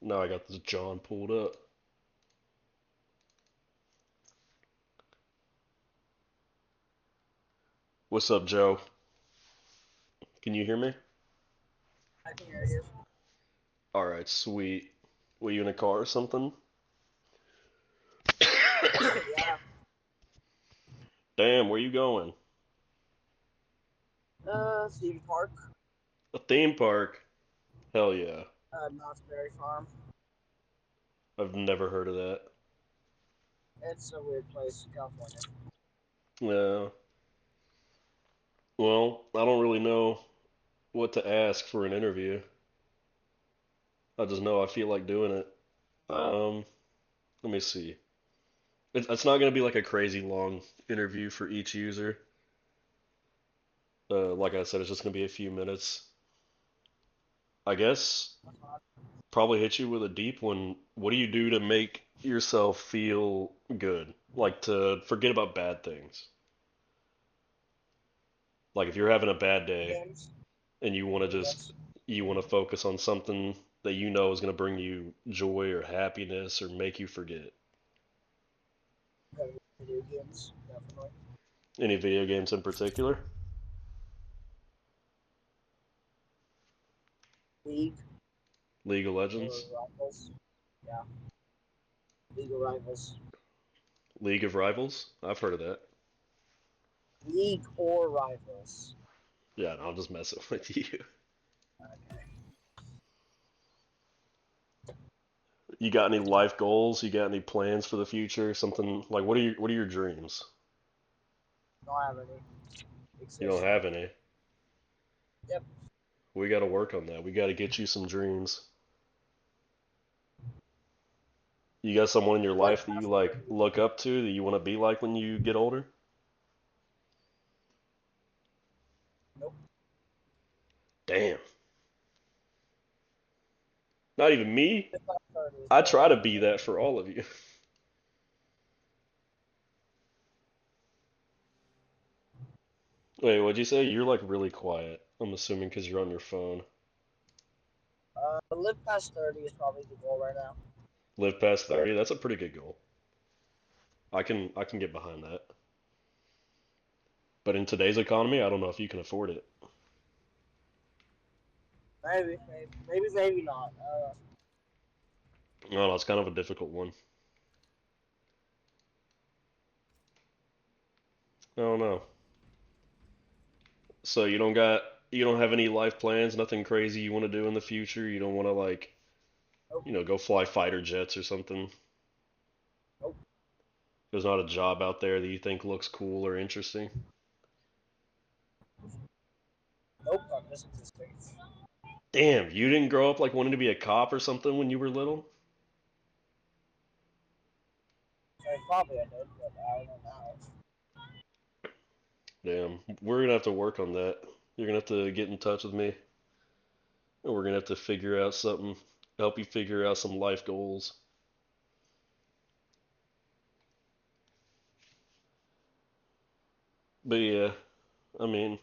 Now I got this John pulled up. What's up, Joe? Can you hear me? I can hear you. Alright, sweet. Were you in a car or something? Yeah. Damn, where you going? Theme park. A theme park? Hell yeah. Knott's Berry Farm. I've never heard of that. It's a weird place, California. Yeah. Well, I don't really know what to ask for an interview. I just know I feel like doing it. Um, Let me see. It's not going to be like a crazy long interview for each user. Like I said, it's just going to be a few minutes. I guess probably hit you with a deep one. What do you do to make yourself feel good? Like to forget about bad things. Like if you're having a bad day Games. and you want to Video just games. you want to focus on something that you know is going to bring you joy or happiness or make you forget. Video games, definitely. Any video games in particular? League League of or Legends? Rivals. Yeah, League of Rivals. League of Rivals? I've heard of that. League or Rivals. Yeah, no, I'm just messing with you. Okay. You got any life goals? You got any plans for the future? Something like what are your dreams? Don't have any You don't exist. have any. Yep. We got to work on that. We got to get you some dreams. You got someone in your Live life that you past like 30. look up to that you want to be like when you get older? Nope. Damn. Not even me. Live past 30 is I probably try to the be goal. that for all of you. Wait, what'd you say? You're like really quiet. I'm assuming because you're on your phone. Live past 30 is probably the goal right now. Live past 30. That's a pretty good goal. I can get behind that. But in today's economy, I don't know if you can afford it. Maybe not. I don't know. It's kind of a difficult one. I don't know. So you don't have any life plans, nothing crazy you want to do in the future. You don't want to like Nope. go fly fighter jets or something. Nope. There's not a job out there that you think looks cool or interesting. Nope. I'm just existing. Damn, you didn't grow up like wanting to be a cop or something when you were little? So probably I did, but I don't know. Damn, we're gonna have to work on that. You're gonna have to get in touch with me, and we're gonna have to figure out something, help you figure out some life goals. But yeah, I mean,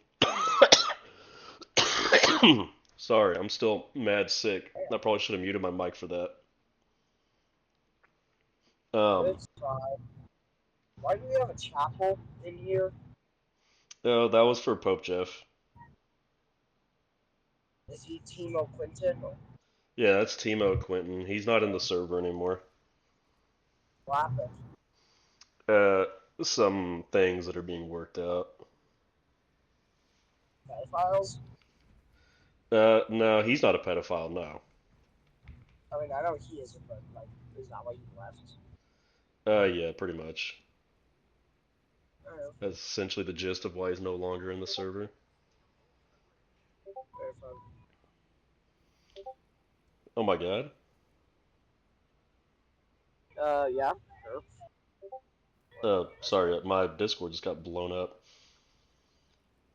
sorry, I'm still mad sick. I probably should have muted my mic for that. Um, It's fine. Why do we have a chapel in here? no, that was for Pope Jeff. Is he Timo Quinton? Yeah, that's Timo Quinton. He's not in the server anymore. What happened? Uh, some things that are being worked out. Pedophiles? No, he's not a pedophile. No. I mean, I know he isn't, but like, is that why he left? Yeah, pretty much. I don't know. That's essentially the gist of why he's no longer in the server. Very fun. Oh my god. Yeah, sure. Sorry, my Discord just got blown up.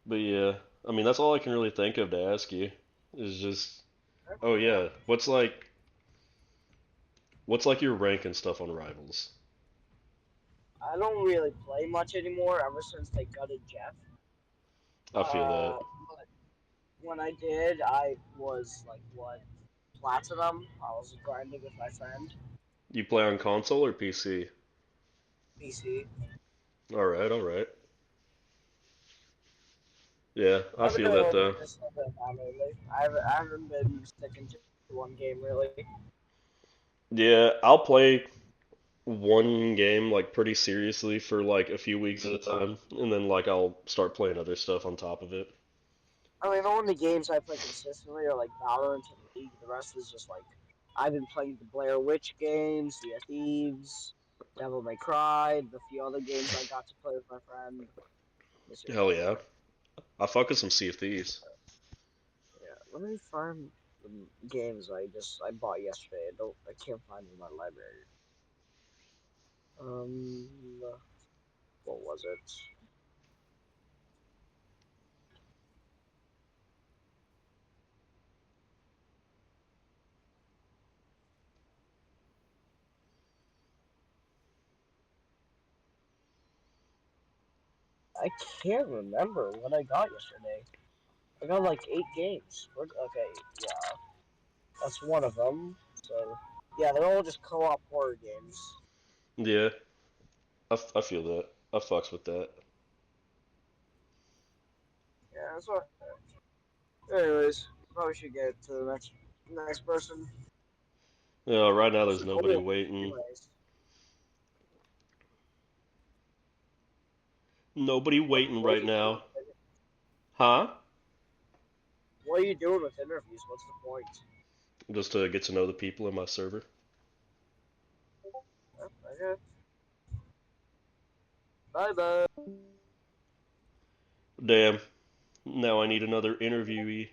But yeah, I mean that's all I can really think of to ask you. Is just, oh yeah, what's like your rank and stuff on Rivals? I don't really play much anymore ever since they gutted Jeff. I feel that. But when I did, I was like, what, platinum? I was grinding with my friend. You play on console or PC? PC. All right, all right. Yeah, I I've been feel doing a that little though. bit of this stuff now lately. I haven't been sticking to one game really. Yeah, I'll play. one game like pretty seriously for like a few weeks at a time, and then like I'll start playing other stuff on top of it. I mean, the only games I play consistently are like Valorant and League. The rest is just like I've been playing the Blair Witch games, Sea of Thieves, Devil May Cry, the few other games I got to play with my friend. Let me see what Hell other yeah, games. I fuck with some Sea of Thieves. Yeah, let me find the games I bought yesterday. I can't find them in my library. Um, what was it? I can't remember what I got yesterday. I got like 8 games. Okay, yeah, that's one of them. So yeah, they're all just co-op horror games. Yeah, I feel that. I fucks with that. Yeah, that's what. Anyways, probably should get to the next person. Yeah, right now there's Should nobody go. waiting. Anyways, Nobody waiting what are right you doing now. with it? Huh? What are you doing with interviews? What's the point? Just to get to know the people in my server. Okay. Bye bye. Damn. Now I need another interviewee.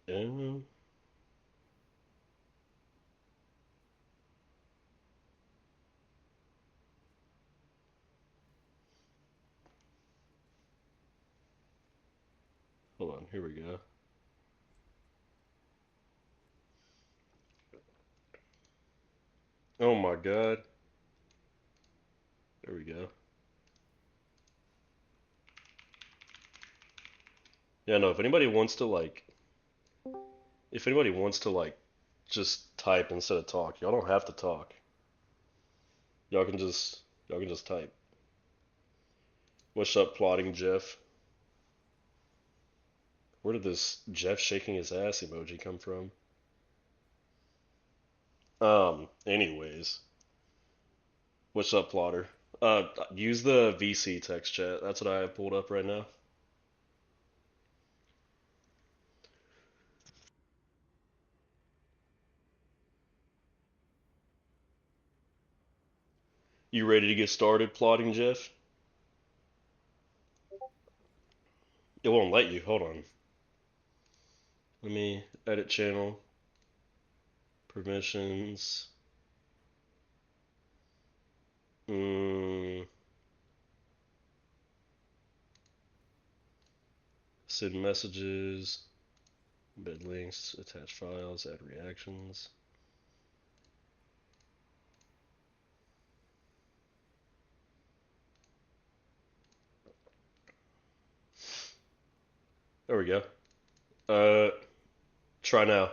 Um, hold on, here we go. Oh my god. There we go. Yeah, no, if anybody wants to like just type instead of talk, y'all don't have to talk. Y'all can just y'all can just type. What's up, plotting Jeff? Where did this Jeff shaking his ass emoji come from? Anyways, what's up, plotter? Use the VC text chat. That's what I have pulled up right now. You ready to get started, plotting Jeff? It won't let you. Hold on. Let me edit channel permissions. Mm, send messages. Embed links. Attach files. Add reactions. There we go. Uh, try now.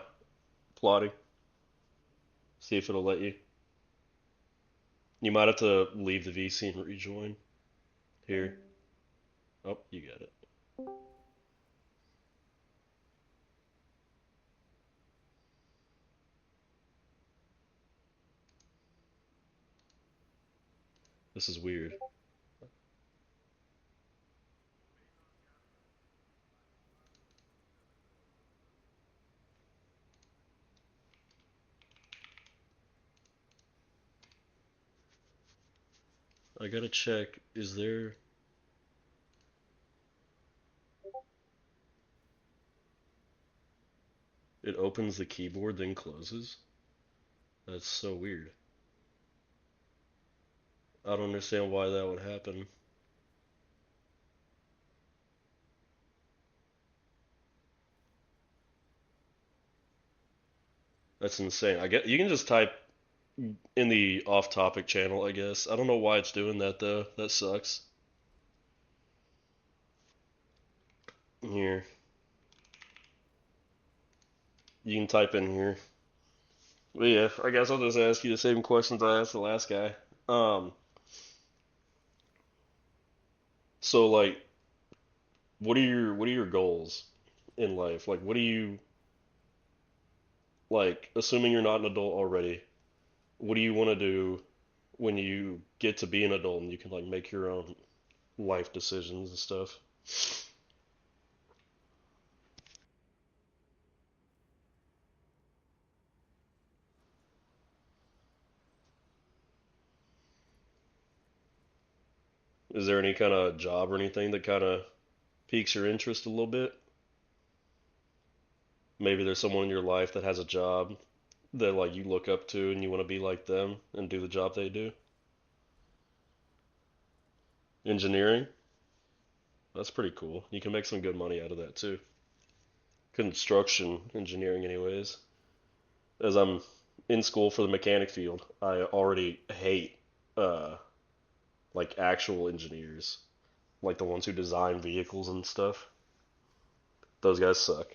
Plotting. See if it'll let you. You might have to leave the VC and rejoin. Here. Oh, you got it. This is weird. I gotta check. Is there. It opens the keyboard, then closes? That's so weird. I don't understand why that would happen. That's insane. I get you can just type in the off-topic channel, I guess. I don't know why it's doing that though. That sucks. Here, you can type in here. But yeah, I guess I'll just ask you the same questions I asked the last guy. Um, so like, what are your goals in life? Like, what do you Like, assuming you're not an adult already, what do you want to do when you get to be an adult and you can like make your own life decisions and stuff? Is there any kind of job or anything that kind of piques your interest a little bit? Maybe there's someone in your life that has a job that like you look up to and you want to be like them and do the job they do. Engineering, that's pretty cool. You can make some good money out of that too. Construction engineering, anyways. As I'm in school for the mechanic field, I already hate uh like actual engineers, like the ones who design vehicles and stuff. Those guys suck.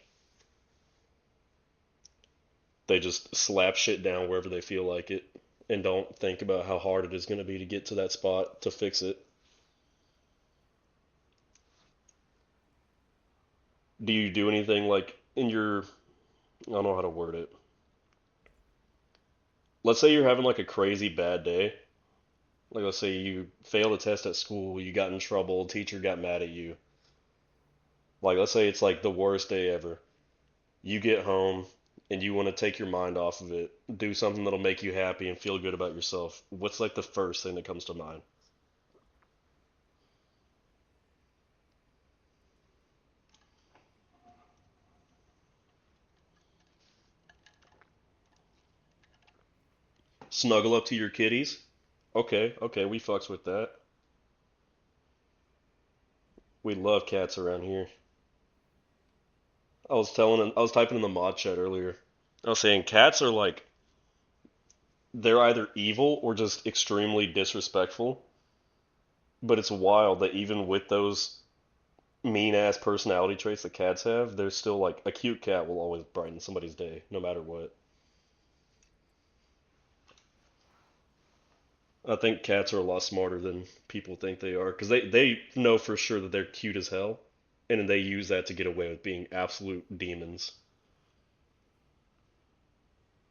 They just slap shit down wherever they feel like it and don't think about how hard it is going to be to get to that spot to fix it. Do you do anything like in your, I don't know how to word it. Let's say you're having like a crazy bad day. Like let's say you failed a test at school, you got in trouble, teacher got mad at you. Like let's say it's like the worst day ever. You get home and you want to take your mind off of it, do something that'll make you happy and feel good about yourself. What's like the first thing that comes to mind? Snuggle up to your kitties? Okay, okay, we fucks with that. We love cats around here. I was typing in the mod chat earlier. I was saying cats are like, they're either evil or just extremely disrespectful. But it's wild that even with those mean ass personality traits that cats have, there's still like a cute cat will always brighten somebody's day, no matter what. I think cats are a lot smarter than people think they are because they know for sure that they're cute as hell, and they use that to get away with being absolute demons.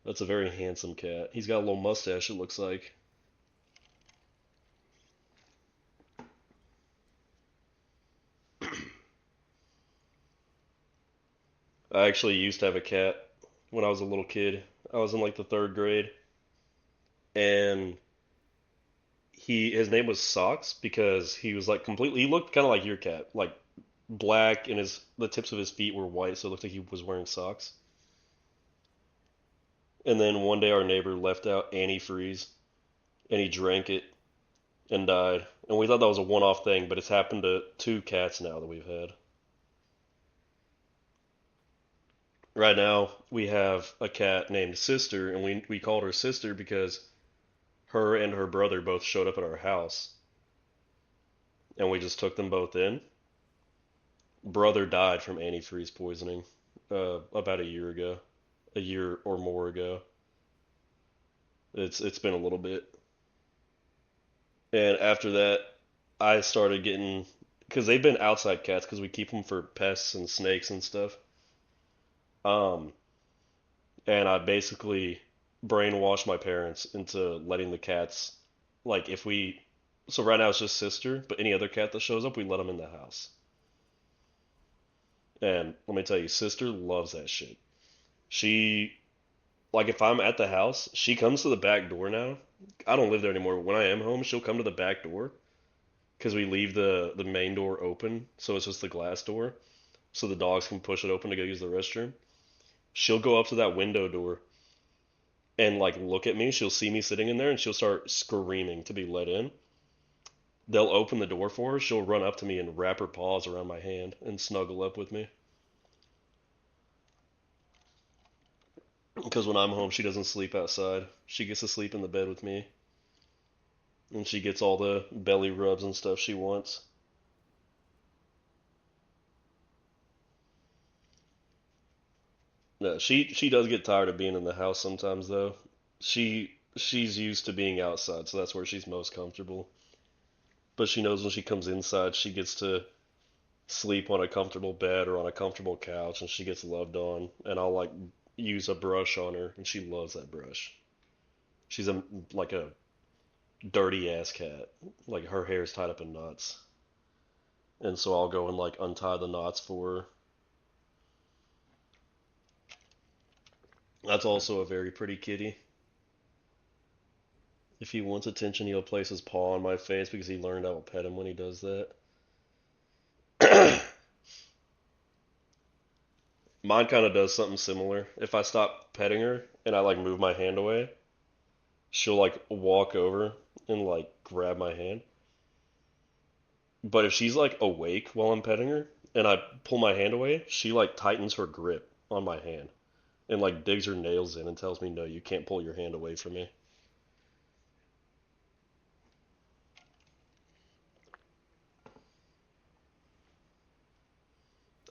That's a very handsome cat. He's got a little mustache, it looks like. I actually used to have a cat when I was a little kid. I was in like the third grade, and his name was Socks because he was like completely he looked kind of like your cat, like black, and his the tips of his feet were white, so it looked like he was wearing socks. And then one day our neighbor left out antifreeze, and he drank it and died. And we thought that was a one-off thing, but it's happened to two cats now that we've had. Right now we have a cat named Sister, and we called her Sister because her and her brother both showed up at our house, and we just took them both in. Brother died from antifreeze poisoning about a year ago, a year or more ago. It's been a little bit, and after that, I started getting because they've been outside cats because we keep them for pests and snakes and stuff. Um, and I basically brainwashed my parents into letting the cats, like if we, so right now it's just Sister, but any other cat that shows up, we let them in the house. And let me tell you, Sister loves that shit. She like if I'm at the house, she comes to the back door now. I don't live there anymore, but when I am home, she'll come to the back door because we leave the main door open, so it's just the glass door, so the dogs can push it open to go use the restroom. She'll go up to that window door and like look at me. She'll see me sitting in there and she'll start screaming to be let in. They'll open the door for her. She'll run up to me and wrap her paws around my hand and snuggle up with me. Because when I'm home, she doesn't sleep outside. She gets to sleep in the bed with me, and she gets all the belly rubs and stuff she wants. No, she does get tired of being in the house sometimes though. She's used to being outside, so that's where she's most comfortable. But she knows when she comes inside, she gets to sleep on a comfortable bed or on a comfortable couch, and she gets loved on. And I'll like use a brush on her, and she loves that brush. She's a like a dirty ass cat. Like her hair's tied up in knots, and so I'll go and like untie the knots for her. That's also a very pretty kitty. If he wants attention, he'll place his paw on my face because he learned I will pet him when he does that. Mine kind of does something similar. If I stop petting her and I like move my hand away, she'll like walk over and like grab my hand. But if she's like awake while I'm petting her and I pull my hand away, she like tightens her grip on my hand and like digs her nails in and tells me, "No, you can't pull your hand away from me."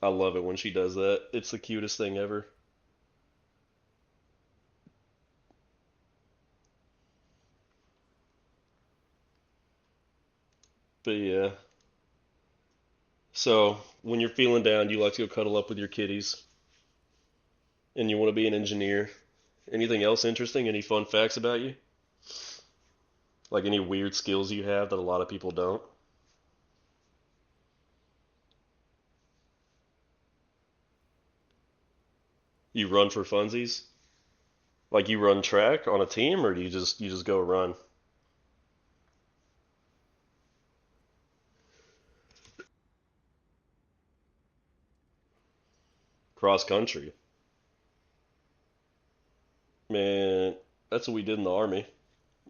I love it when she does that. It's the cutest thing ever. But yeah. So, when you're feeling down, you like to go cuddle up with your kitties and you want to be an engineer. Anything else interesting? Any fun facts about you? Like any weird skills you have that a lot of people don't? You run for funsies? Like you run track on a team, or do you just go run cross country? Man, that's what we did in the army.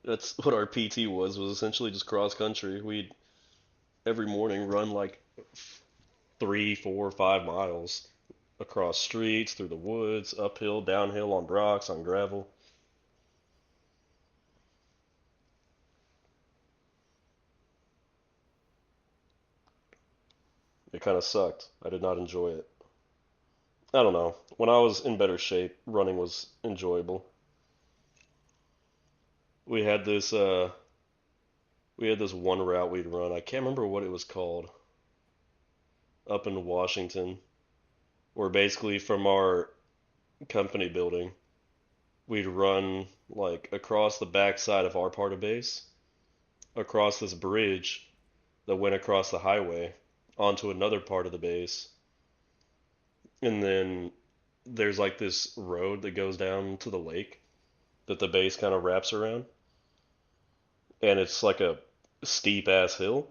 That's what our PT was essentially just cross country. We'd every morning run like 3, 4, 5 miles across streets, through the woods, uphill, downhill, on rocks, on gravel. It kind of sucked. I did not enjoy it. I don't know. When I was in better shape, running was enjoyable. We had this we had this one route we'd run. I can't remember what it was called up in Washington, where basically from our company building, we'd run like across the backside of our part of base, across this bridge that went across the highway onto another part of the base, and then there's like this road that goes down to the lake that the base kind of wraps around, and it's like a steep ass hill,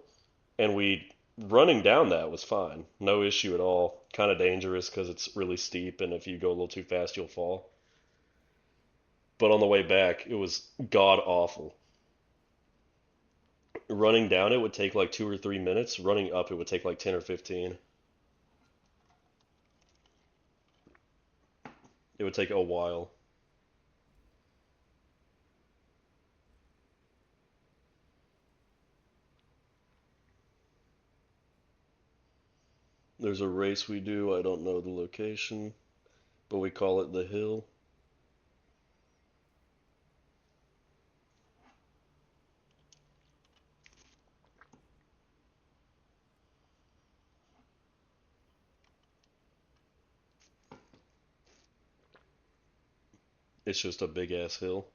and we running down that was fine, no issue at all. Kind of dangerous because it's really steep, and if you go a little too fast, you'll fall. But on the way back, it was god awful. Running down it would take like 2 or 3 minutes. Running up it would take like 10 or 15. It would take a while. There's a race we do. I don't know the location, but we call it the hill. It's just a big ass hill.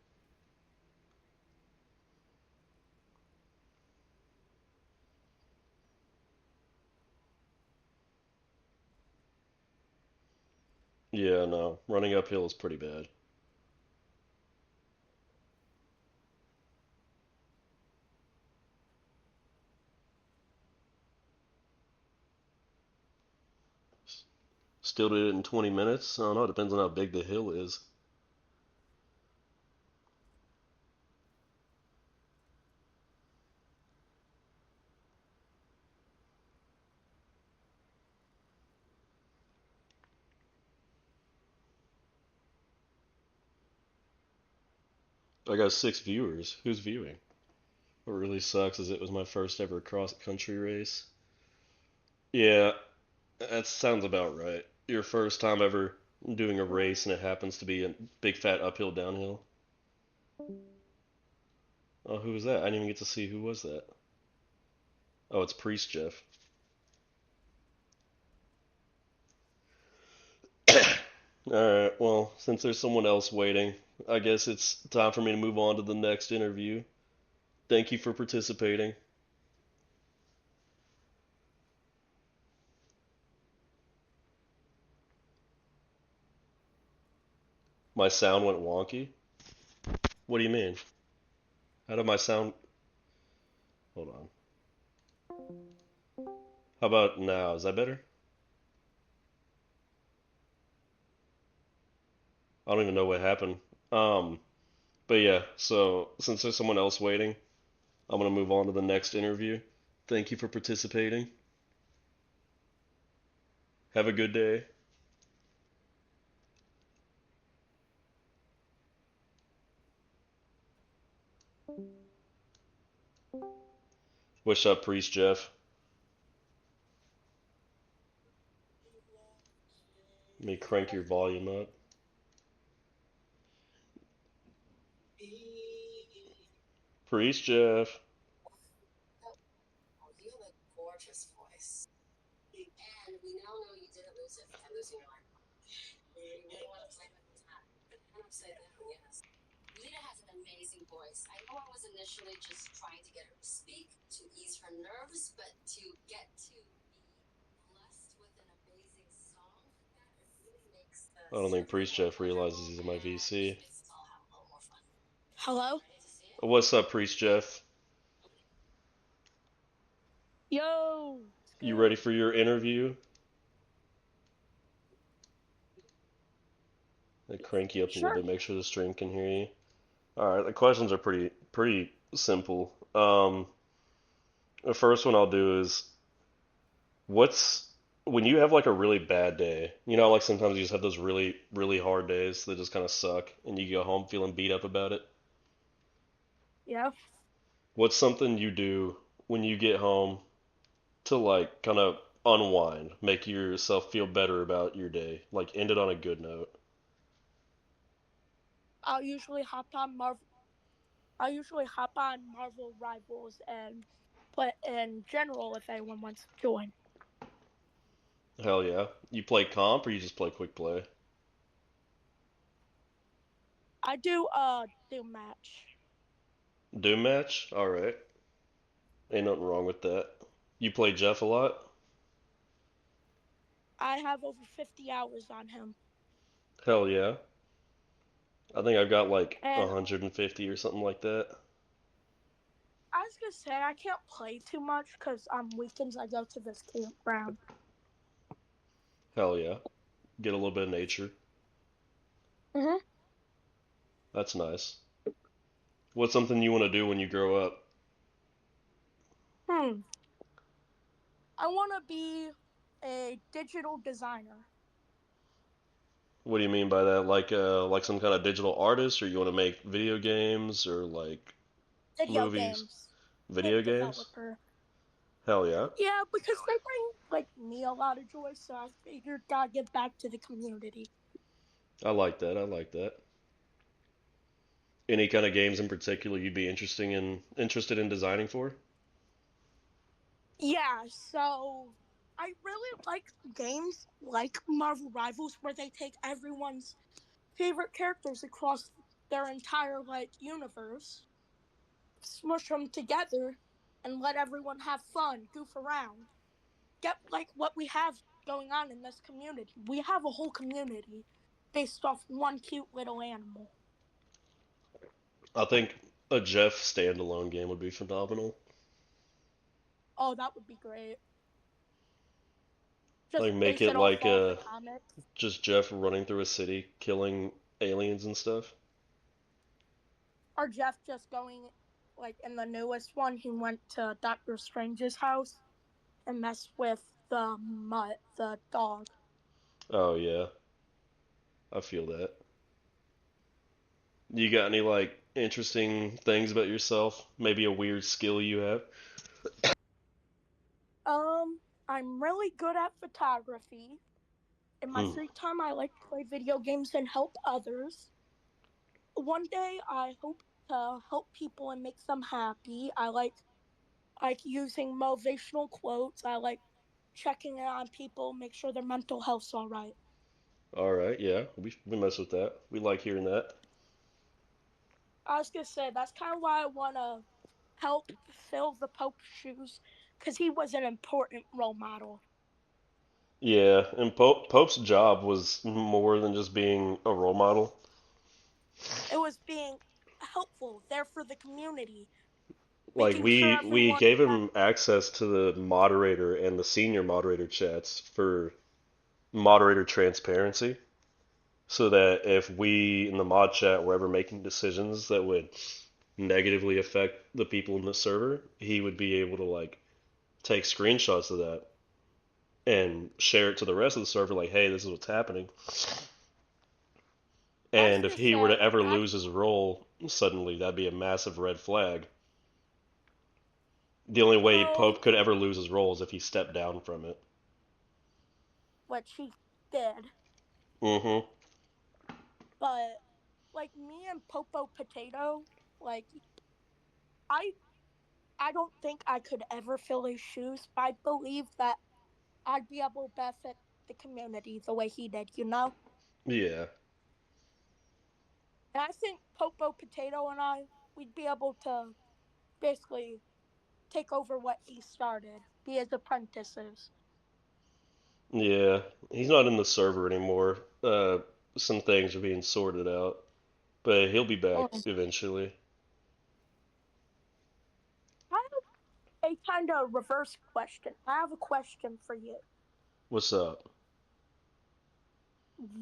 Yeah, no. Running uphill is pretty bad. Still did it in 20 minutes. I don't know. It depends on how big the hill is. I got 6 viewers. Who's viewing? What really sucks is it was my first ever cross country race. Yeah, that sounds about right. Your first time ever doing a race and it happens to be a big fat uphill downhill. Oh, who was that? I didn't even get to see who was that. Oh, it's Priest Jeff. Alright, well, since there's someone else waiting, I guess it's time for me to move on to the next interview. Thank you for participating. My sound went wonky? What do you mean? How did my sound. Hold on. How about now? Is that better? I don't even know what happened. Um, but yeah, so since there's someone else waiting, I'm gonna move on to the next interview. Thank you for participating. Have a good day. What's up, Priest Jeff? Let me crank your volume up. Priest Jeff. I don't think Priest Jeff realizes he's in my VC. Hello? What's up, Priest Jeff? Yo, it's You good. ready for your interview? I crank you up a little Sure. bit, make sure the stream can hear you. All right, the questions are pretty simple. The first one I'll do is what's when you have like a really bad day, like sometimes you just have those really hard days that just kind of suck and you go home feeling beat up about it. Yeah. What's something you do when you get home to like kind of unwind, make yourself feel better about your day, like end it on a good note? I'll usually hop on Marvel I'll usually hop on Marvel Rivals and play in general if anyone wants to join. Hell yeah. You play comp or you just play quick play? I do match. Doom match? All right. Ain't nothing wrong with that. You play Jeff a lot? I have over 50 hours on him. Hell yeah. I think I've got like And 150 or something like that. I was gonna say I can't play too much because on weekends I go to this campground. Hell yeah. Get a little bit of nature. Mhm. That's nice. What's something you want to do when you grow up? Hmm. I want to be a digital designer. What do you mean by that? Like some kind of digital artist, or you want to make video games or like Video movies? games. Video Game games? developer. Hell yeah. Yeah, because they bring like me a lot of joy, so I figured gotta give back to the community. I like that. I like that. Any kind of games in particular you'd be interested in designing for? Yeah, so I really like games like Marvel Rivals where they take everyone's favorite characters across their entire universe, smush them together, and let everyone have fun, goof around. Get like what we have going on in this community. We have a whole community based off one cute little animal. I think a Jeff standalone game would be phenomenal. Oh, that would be great. Like Just make base it it off like all the comics. just Jeff running through a city killing aliens and stuff. Or Jeff just going, like in the newest one, he went to Doctor Strange's house and messed with the mutt, the dog. Oh yeah, I feel that. You got any like interesting things about yourself? Maybe a weird skill you have? I'm really good at photography. In my Hmm. free time, I like to play video games and help others. One day, I hope to help people and make them happy. I like using motivational quotes. I like checking in on people, make sure their mental health's all right. All right, yeah, we mess with that. We like hearing that. I was gonna say that's kind of why I want to help fill the Pope's shoes, because he was an important role model. Yeah, and Pope's job was more than just being a role model. It was being helpful, there for the community, Like making sure we everyone gave had. him access to the moderator and the senior moderator chats for moderator transparency, so that if we in the mod chat were ever making decisions that would negatively affect the people in the server, he would be able to like take screenshots of that and share it to the rest of the server like, hey, this is what's happening. I was And if gonna he were to say ever that. lose his role suddenly, that'd be a massive red flag. The only way So, Pope could ever lose his role is if he stepped down from it. what she did, Mm-hmm. but like me and Popo Potato, like I I don't think I could ever fill his shoes, but I believe that I'd be able to benefit the community the way he did, you know? Yeah. And I think Popo Potato and I, we'd be able to basically take over what he started, be his apprentices. Yeah. He's not in the server anymore. Some things are being sorted out, but he'll be back Mm. eventually. I have a kind of reverse question. I have a question for you. What's up?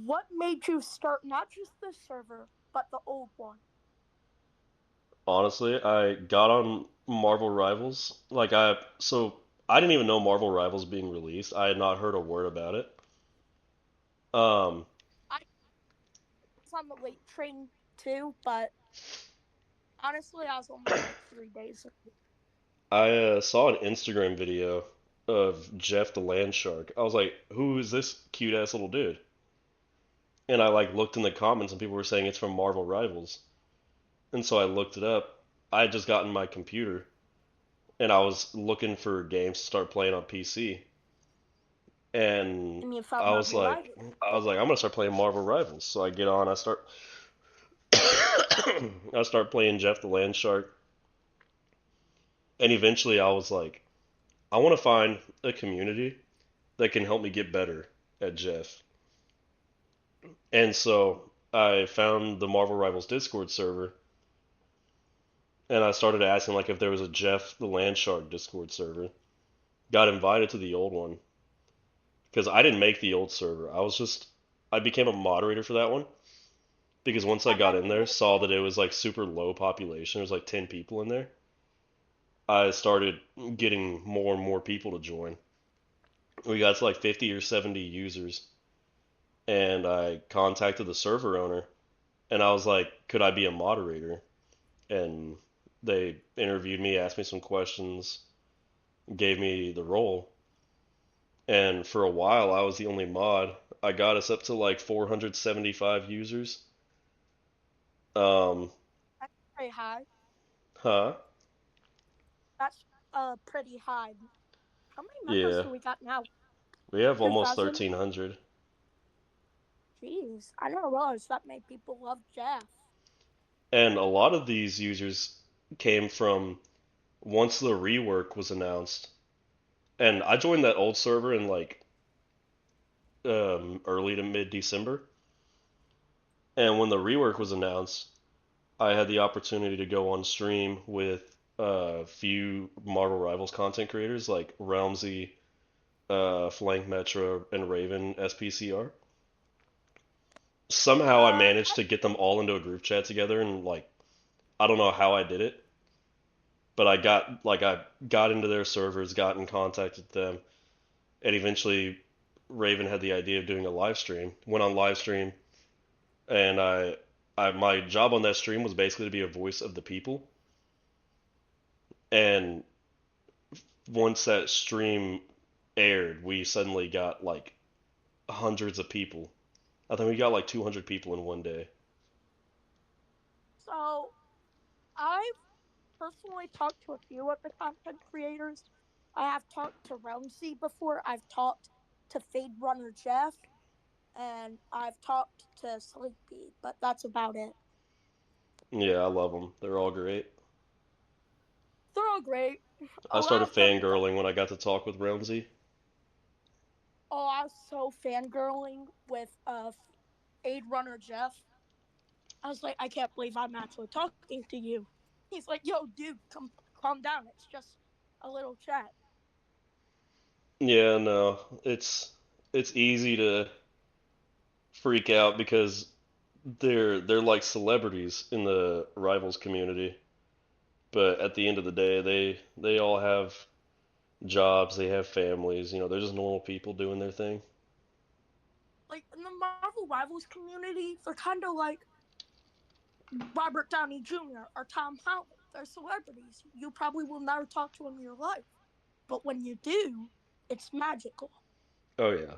What made you start not just this server, but the old one? Honestly, I got on Marvel Rivals. I didn't even know Marvel Rivals being released. I had not heard a word about it. Um, I was on the late train too, but honestly, I was only like 3 days. I saw an Instagram video of Jeff the Land Shark. I was like, who is this cute ass little dude? And I like looked in the comments and people were saying it's from Marvel Rivals. And so I looked it up. I had just gotten my computer and I was looking for games to start playing on PC. And And you found I was Marvel like, Rivals. I'm gonna start playing Marvel Rivals. So I get on, I start, I start playing Jeff the Land Shark, and eventually I was like, I want to find a community that can help me get better at Jeff. And so I found the Marvel Rivals Discord server, and I started asking like if there was a Jeff the Land Shark Discord server. Got invited to the old one because I didn't make the old server. I became a moderator for that one because once I And got then in you there, made. saw that it was like super low population. There's like 10 people in there. I started getting more and more people to join. We got to like 50 or 70 users, and I contacted the server owner, and I was like, could I be a moderator? And they interviewed me, asked me some questions, gave me the role, and for a while I was the only mod. I got us up to like 475 users. Um, That's pretty high. huh? That's pretty high. How many members Yeah, do we got now? we have almost 2,000? 1,300. Jeez, I didn't realize that many people love Jeff. And a lot of these users came from once the rework was announced. And I joined that old server in like early to mid December. And when the rework was announced, I had the opportunity to go on stream with a few Marvel Rivals content creators like Realmsy, Flank Metra, and Raven SPCR. Somehow I managed to get them all into a group chat together, and like I don't know how I did it, but I got into their servers, got in contact with them, and eventually Raven had the idea of doing a live stream. Went on live stream, and my job on that stream was basically to be a voice of the people. And once that stream aired, we suddenly got like hundreds of people. I think we got like 200 people in one day. So I've personally talked to a few of the content creators. I have talked to Realmsy before. I've talked to Fade Runner Jeff. and I've talked to Sleepy, but that's about it. Yeah, I love them. They're all great. They're all great. I A lot started of them. fangirling when I got to talk with Ramsey. Oh, I was so fangirling with aid runner Jeff. I was like, I can't believe I'm actually talking to you. He's like, yo, dude, come calm down. It's just a little chat. Yeah, no, it's easy to freak out because they're like celebrities in the rivals community. But at the end of the day, they all have jobs, they have families, they're just normal people doing their thing. Like in the Marvel Rivals community, they're kind of like Robert Downey Jr. or Tom Holland. They're celebrities. You probably will never talk to them in your life, but when you do, it's magical. Oh yeah.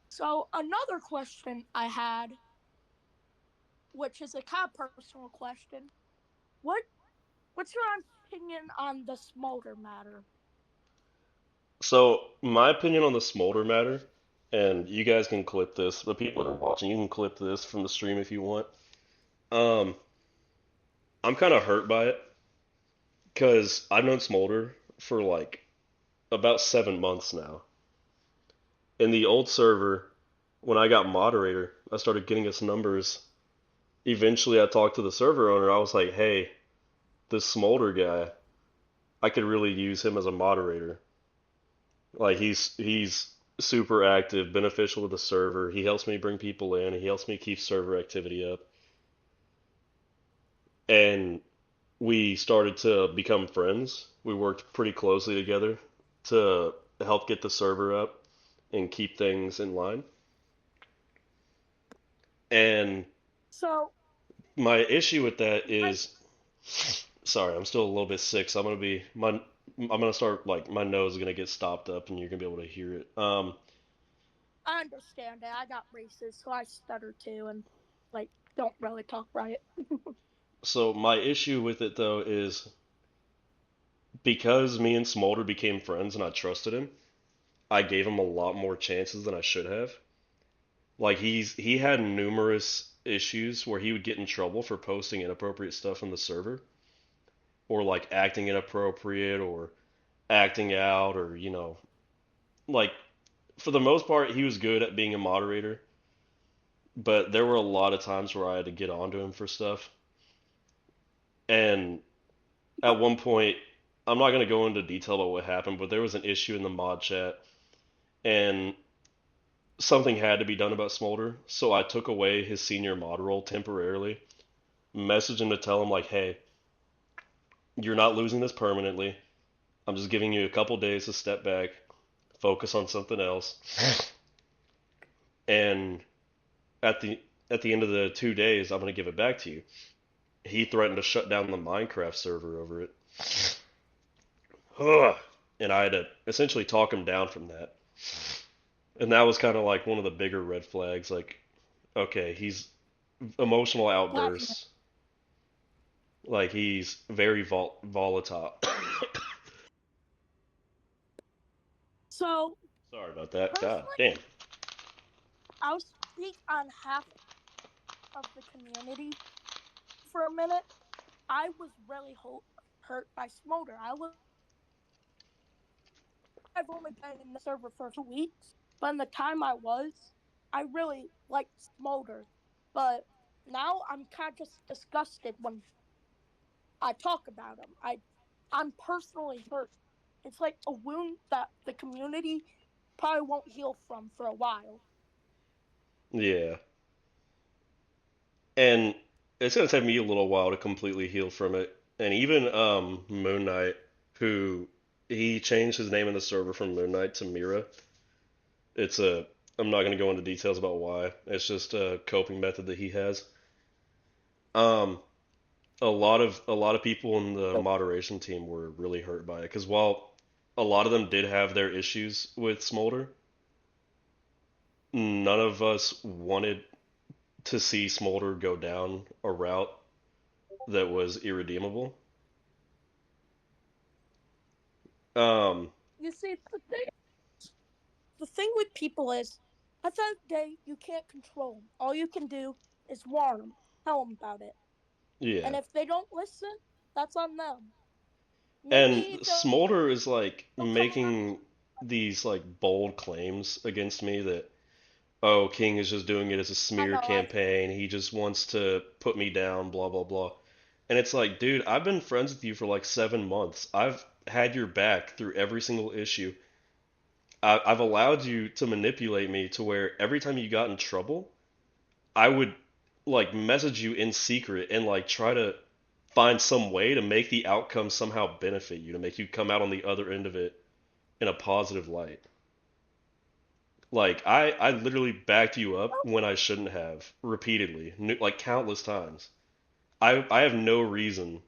So another question I had, which is a kind of personal question, what what's your opinion on the Smolder matter? So my opinion on the smolder matter, and you guys can clip this. The people that are watching, you can clip this from the stream if you want. Um, I'm kind of hurt by it because I've known Smolder for like about 7 months now. In the old server, when I got moderator, I started getting us numbers. Eventually, I talked to the server owner. I was like, "Hey, this Smolder guy, I could really use him as a moderator. Like he's super active, beneficial to the server. He helps me bring people in. He helps me keep server activity up." And we started to become friends. We worked pretty closely together to help get the server up and keep things in line. And So, my issue with that my is, sorry, I'm still a little bit sick, so I'm gonna start like my nose is gonna get stopped up, and you're gonna be able to hear it. I understand it. I got braces, so I stutter too, and like don't really talk right. So my issue with it though is because me and Smolder became friends and I trusted him, I gave him a lot more chances than I should have. Like he had numerous issues where he would get in trouble for posting inappropriate stuff on the server, or like acting inappropriate, or acting out, or like for the most part he was good at being a moderator, but there were a lot of times where I had to get onto him for stuff. And at one point, I'm not going to go into detail about what happened, but there was an issue in the mod chat, and something had to be done about Smolder, so I took away his senior mod role temporarily, messaged him to tell him like, "Hey, you're not losing this permanently. I'm just giving you a couple days to step back, focus on something else." And at the at the end of the 2 days, I'm going to give it back to you. He threatened to shut down the Minecraft server over it. Ugh. And I had to essentially talk him down from that. And that was kind of like one of the bigger red flags. Like, okay, he's emotional Blackmail. outbursts. Like he's very volatile. So Sorry about that. God personally, damn. I'll speak on half of the community for a minute. I was really hurt by Smolder. I've only been in the server for 2 weeks, but in the time I was, I really liked Smolder. But now I'm kind of just disgusted when I talk about him. I'm personally hurt. It's like a wound that the community probably won't heal from for a while. Yeah. And it's gonna take me a little while to completely heal from it. And even Moon Knight, who he changed his name in the server from Moon Knight to Mira. It's a I'm not gonna go into details about why. It's just a coping method that he has. Um, a lot of people in the moderation team were really hurt by it because while a lot of them did have their issues with Smolder, none of us wanted to see Smolder go down a route that was irredeemable. Um, You see, the thing. the thing with people is, at the end of the day, you can't control them. All you can do is warn them, tell them about it. And Yeah. if they don't listen, that's on them. And Maybe they'll Smolder is like come around. making these like bold claims against me that, oh, King is just doing it as a I smear know, I campaign. He just wants to put me down, blah blah blah. And it's like, dude, I've been friends with you for like 7 months. I've had your back through every single issue. I've allowed you to manipulate me to where every time you got in trouble, I would like message you in secret and like try to find some way to make the outcome somehow benefit you, to make you come out on the other end of it in a positive light. Like I literally backed you up when I shouldn't have repeatedly, like countless times. I have no reason.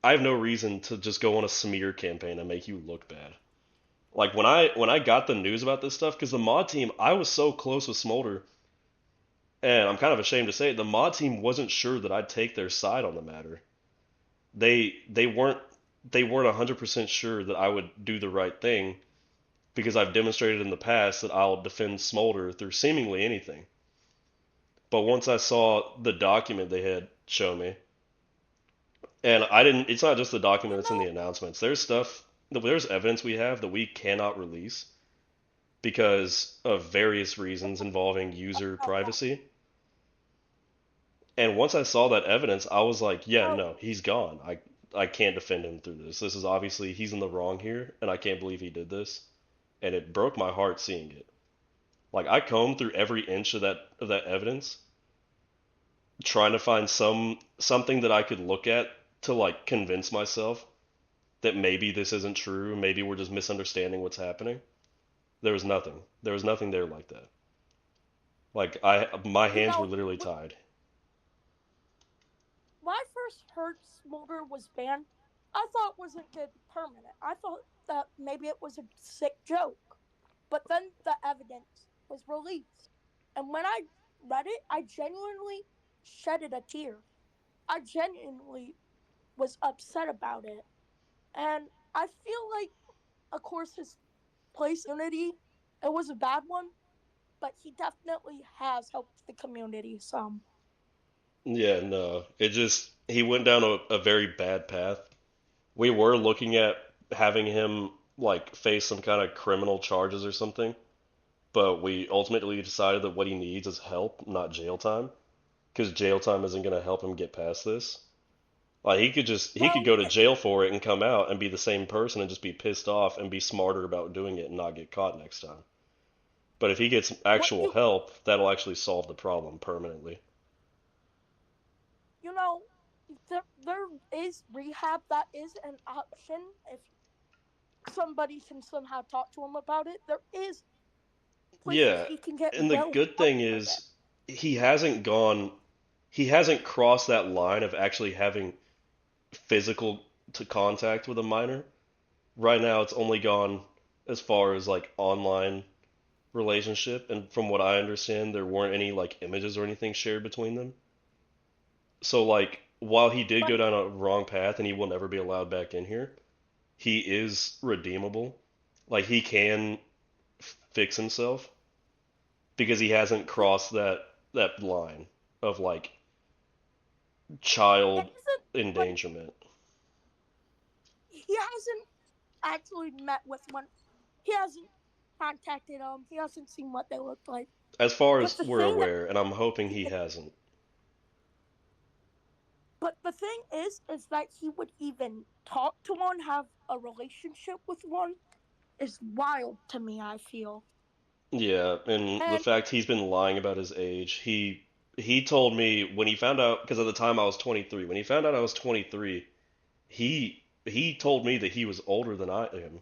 I have no reason to just go on a smear campaign and make you look bad. Like when I got the news about this stuff, because the mod team, I was so close with Smolder, and I'm kind of ashamed to say it, the mod team wasn't sure that I'd take their side on the matter. They weren't 100% sure that I would do the right thing because I've demonstrated in the past that I'll defend Smolder through seemingly anything. But once I saw the document they had shown me, and I didn't, it's not just the document You that's in know, the announcements. There's stuff, there's evidence we have that we cannot release because of various reasons involving user about that. privacy. And once I saw that evidence, I was like, yeah, So, no, he's gone. I can't defend him through this. This is obviously he's in the wrong here, and I can't believe he did this. And it broke my heart seeing it. Like I combed through every inch of that evidence, trying to find something that I could look at to like convince myself that maybe this isn't true, maybe we're just misunderstanding what's happening. There was nothing. There was nothing there like that. Like my you hands were know, literally tied. when I first heard Smolder was banned, I thought it wasn't good permanent. I thought that maybe it was a sick joke. But then the evidence was released. And when I read it, I genuinely shedded a tear. I genuinely was upset about it. And I feel like, of course, his place unity, it was a bad one, but he definitely has helped the community some. Yeah, no. It just he went down a very bad path. We were looking at having him like face some kind of criminal charges or something, but we ultimately decided that what he needs is help, not jail time, because jail time isn't going to help him get past this. Like he could Well, go to jail for it and come out and be the same person and just be pissed off and be smarter about doing it and not get caught next time. But if he gets what actual help, that'll actually solve the problem permanently. you know, there is rehab that is an option if somebody can somehow talk to him about it. There is places Yeah, he can get and the real good help thing with it. is he hasn't gone he hasn't crossed that line of actually having physical to contact with a minor. Right now it's only gone as far as like online relationship, and from what I understand there weren't any like images or anything shared between them. So like while he did But go down a wrong path and he will never be allowed back in here, he is redeemable. Like he can fix himself because he hasn't he crossed that line of like child isn't like endangerment. he hasn't actually met with one. He hasn't contacted them. He hasn't seen what they look like. As far But as the we're thing, aware, and I'm hoping he hasn't. but the thing is that he would even talk to one, have a relationship with one, is wild to me. I feel, Yeah, and the and fact he's been lying about his age. He told me when he found out, because at the time I was 23. When he found out I was 23, he told me that he was older than I am.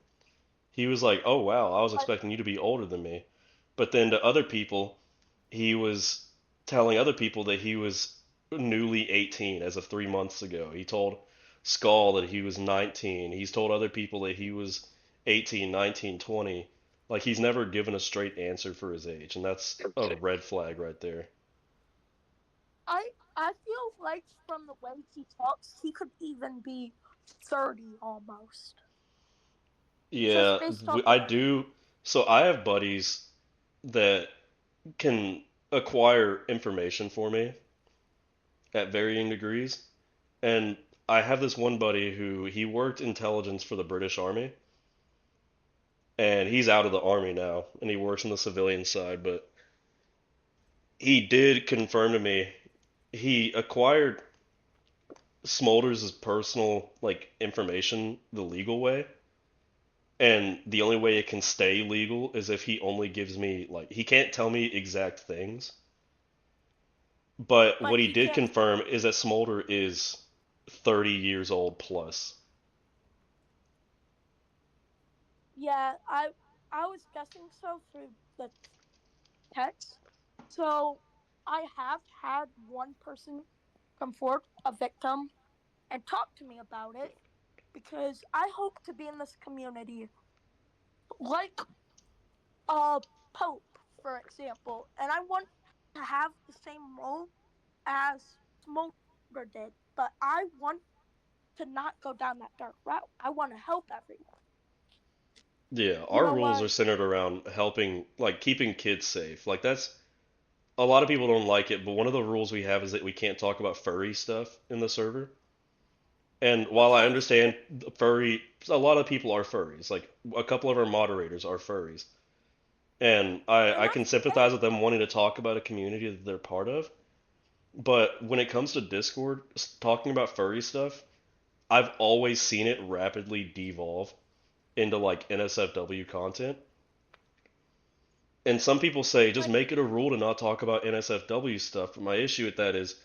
He was like, "Oh wow, I was but expecting you to be older than me." But then to other people, he was telling other people that he was newly 18 as of 3 months ago. He told Skull that he was 19. He's told other people that he was 18, 19, 20. Like he's never given a straight answer for his age, and that's a red flag right there. I feel like from the way he talks, he could even be 30 almost, just Yeah, based off the I way. do So I have buddies that can acquire information for me at varying degrees. And I have this one buddy who he worked intelligence for the British Army, and he's out of the army now, and he works on the civilian side. But he did confirm to me he acquired Smolders' personal like information the legal way, and the only way it can stay legal is if he only gives me like he can't tell me exact things. But what Like he he did can't. confirm is that Smolder is 30 years old plus. Yeah, I was guessing so through the text. So I have had one person come forward, a victim, and talk to me about it because I hope to be in this community like a pope, for example, and I want to have the same role as Smolder did, but I want to not go down that dark route. I want to help everyone. Yeah, You our know rules are what? centered around helping, like keeping kids safe. Like that's a lot of people don't like it, but one of the rules we have is that we can't talk about furry stuff in the server. And while I Okay, understand furry, a lot of people are furries. Like a couple of our moderators are furries, and and I can that's sympathize okay. with them wanting to talk about a community that they're part of. But when it comes to Discord, talking about furry stuff, I've always seen it rapidly devolve into like NSFW content. And some people say just Like, make it a rule to not talk about NSFW stuff. But my issue with that is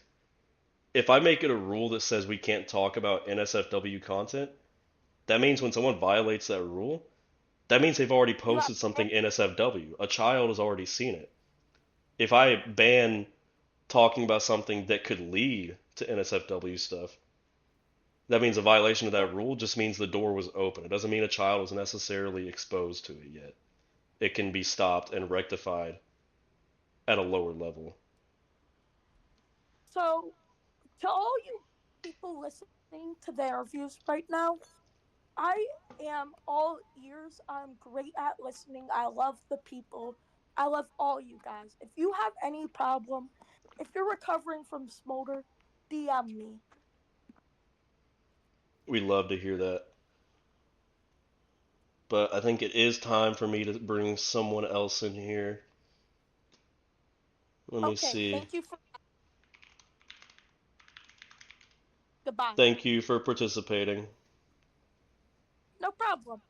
if I make it a rule that says we can't talk about NSFW content, that means when someone violates that rule, that means they've already you have posted something NSFW. A child has already seen it. If I ban talking about something that could lead to NSFW stuff, that means a violation of yeah. that rule just means the door was open. It doesn't mean a child was necessarily exposed to it yet. It can be stopped and rectified at a lower level. So to all you people listening to their views right now, I am all ears. I'm great at listening. I love the people. I love all you guys. If you have any problem, if you're recovering from Smolder, DM me. We love to hear that. But I think it is time for me to bring someone else in here. Let me Okay, see. thank you for goodbye. Thank you for participating. No problem.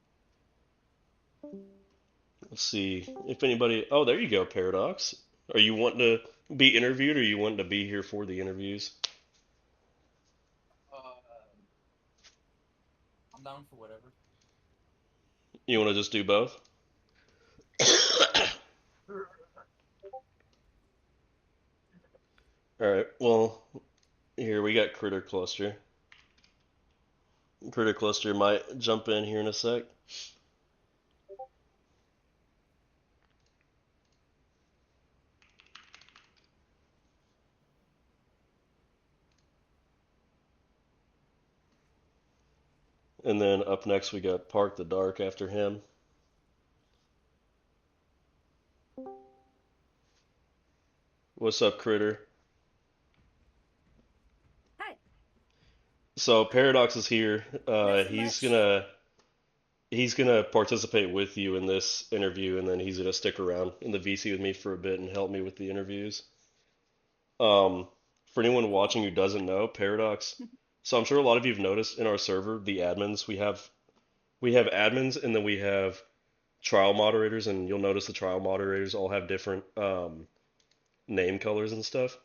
Let's see if anybody. Oh, there you go, Paradox. Are you wanting to be interviewed, or are you wanting to be here for the interviews? I'm down for whatever. You want to just do both? All right. Well, here we got Critter Cluster. Critter Cluster might jump in here in a sec. And then up next we got Park the Dark after him. What's up, Critter? Hi. So Paradox is here. Nice to He's gonna participate with you in this interview, and then he's gonna stick around in the VC with me for a bit and help me with the interviews. Um, for anyone Cool. watching who doesn't know, Paradox. So I'm sure a lot of you've noticed in our server, the admins we have admins, and then we have trial moderators, and you'll notice the trial moderators all have different name colors and stuff.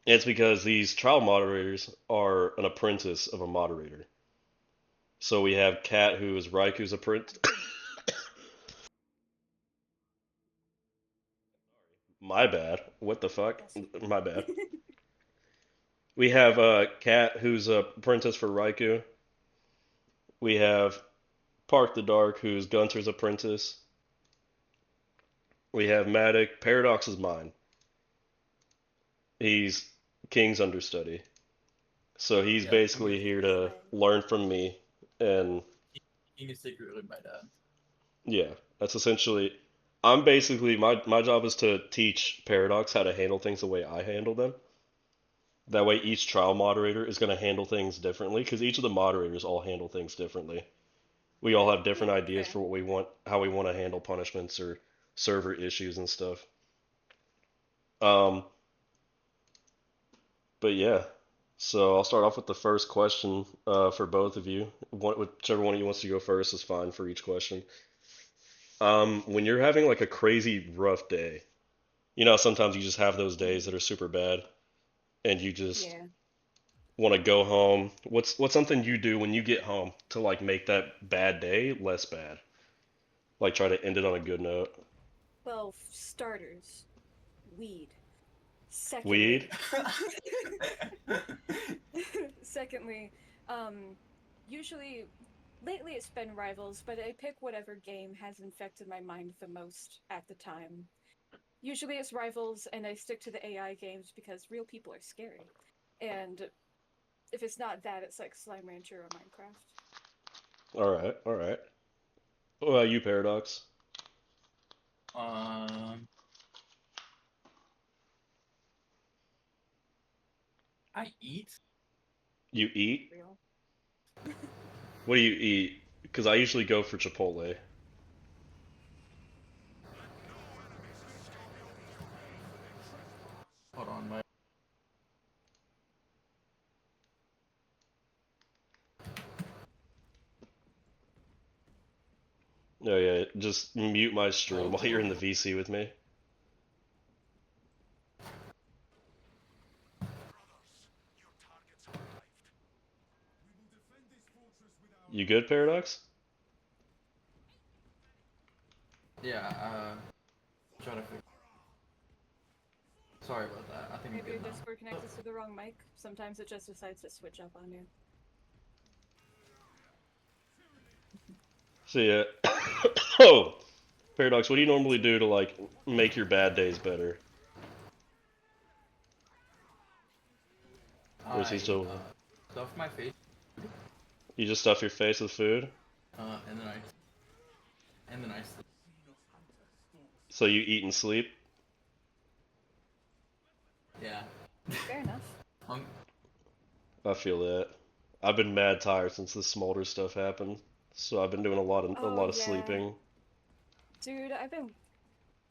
And it's because these trial moderators are an apprentice of a moderator. So we have Kat, who is Raiku's apprentice. My bad. What the fuck? Yes. My bad. We have Kat, who's a apprentice for Raikou. We have Park the Dark, who's Gunter's apprentice. We have Matic. Paradox is mine. He's King's understudy. So he's Yeah, basically here to Name. learn from me. And King is secretly my dad. yeah. That's essentially. I'm basically my job is to teach Paradox how to handle things the way I handle them. That way, each trial moderator is going to handle things differently because each of the moderators all handle things differently. We all have different Yeah, ideas fair. for what we want, how we want to handle punishments or server issues and stuff. Um, but yeah, so I'll start off with the first question for both of you. Whichever one of you wants to go first is fine for each question. When you're having like a crazy rough day, sometimes you just have those days that are super bad, and you just Yeah. want to go home. What's something you do when you get home to like make that bad day less bad? Like try to end it on a good note. Well, starters, weed. Weed? Secondly, secondly, um, usually lately it's been Rivals, but I pick whatever game has infected my mind the most at the time. Usually it's Rivals, and I stick to the AI games because real people are scary. And if it's not that, it's like Slime Rancher or Minecraft. All right, all right. What about you, Paradox? Um, I eat. You eat? Real. What do you eat? Because I usually go for Chipotle. Hold on, my. Oh yeah, just mute my stream while you're in the Oh. VC with me. You good, Paradox? Yeah. Try to fix. Sorry about that. I think I'm Maybe your good now. Discord connected to the wrong mic. Sometimes it just decides to switch up on you. So yeah. Oh, Paradox, what do you normally do to like make your bad days better? Or is he I still? stuff my face. You just stuff your face with food? And then I sleep. So you eat and sleep? Yeah. Fair enough. Um. I feel that. I've been mad tired since the smolder stuff happened, so I've been doing a Oh lot of yeah, sleeping. dude, I've been.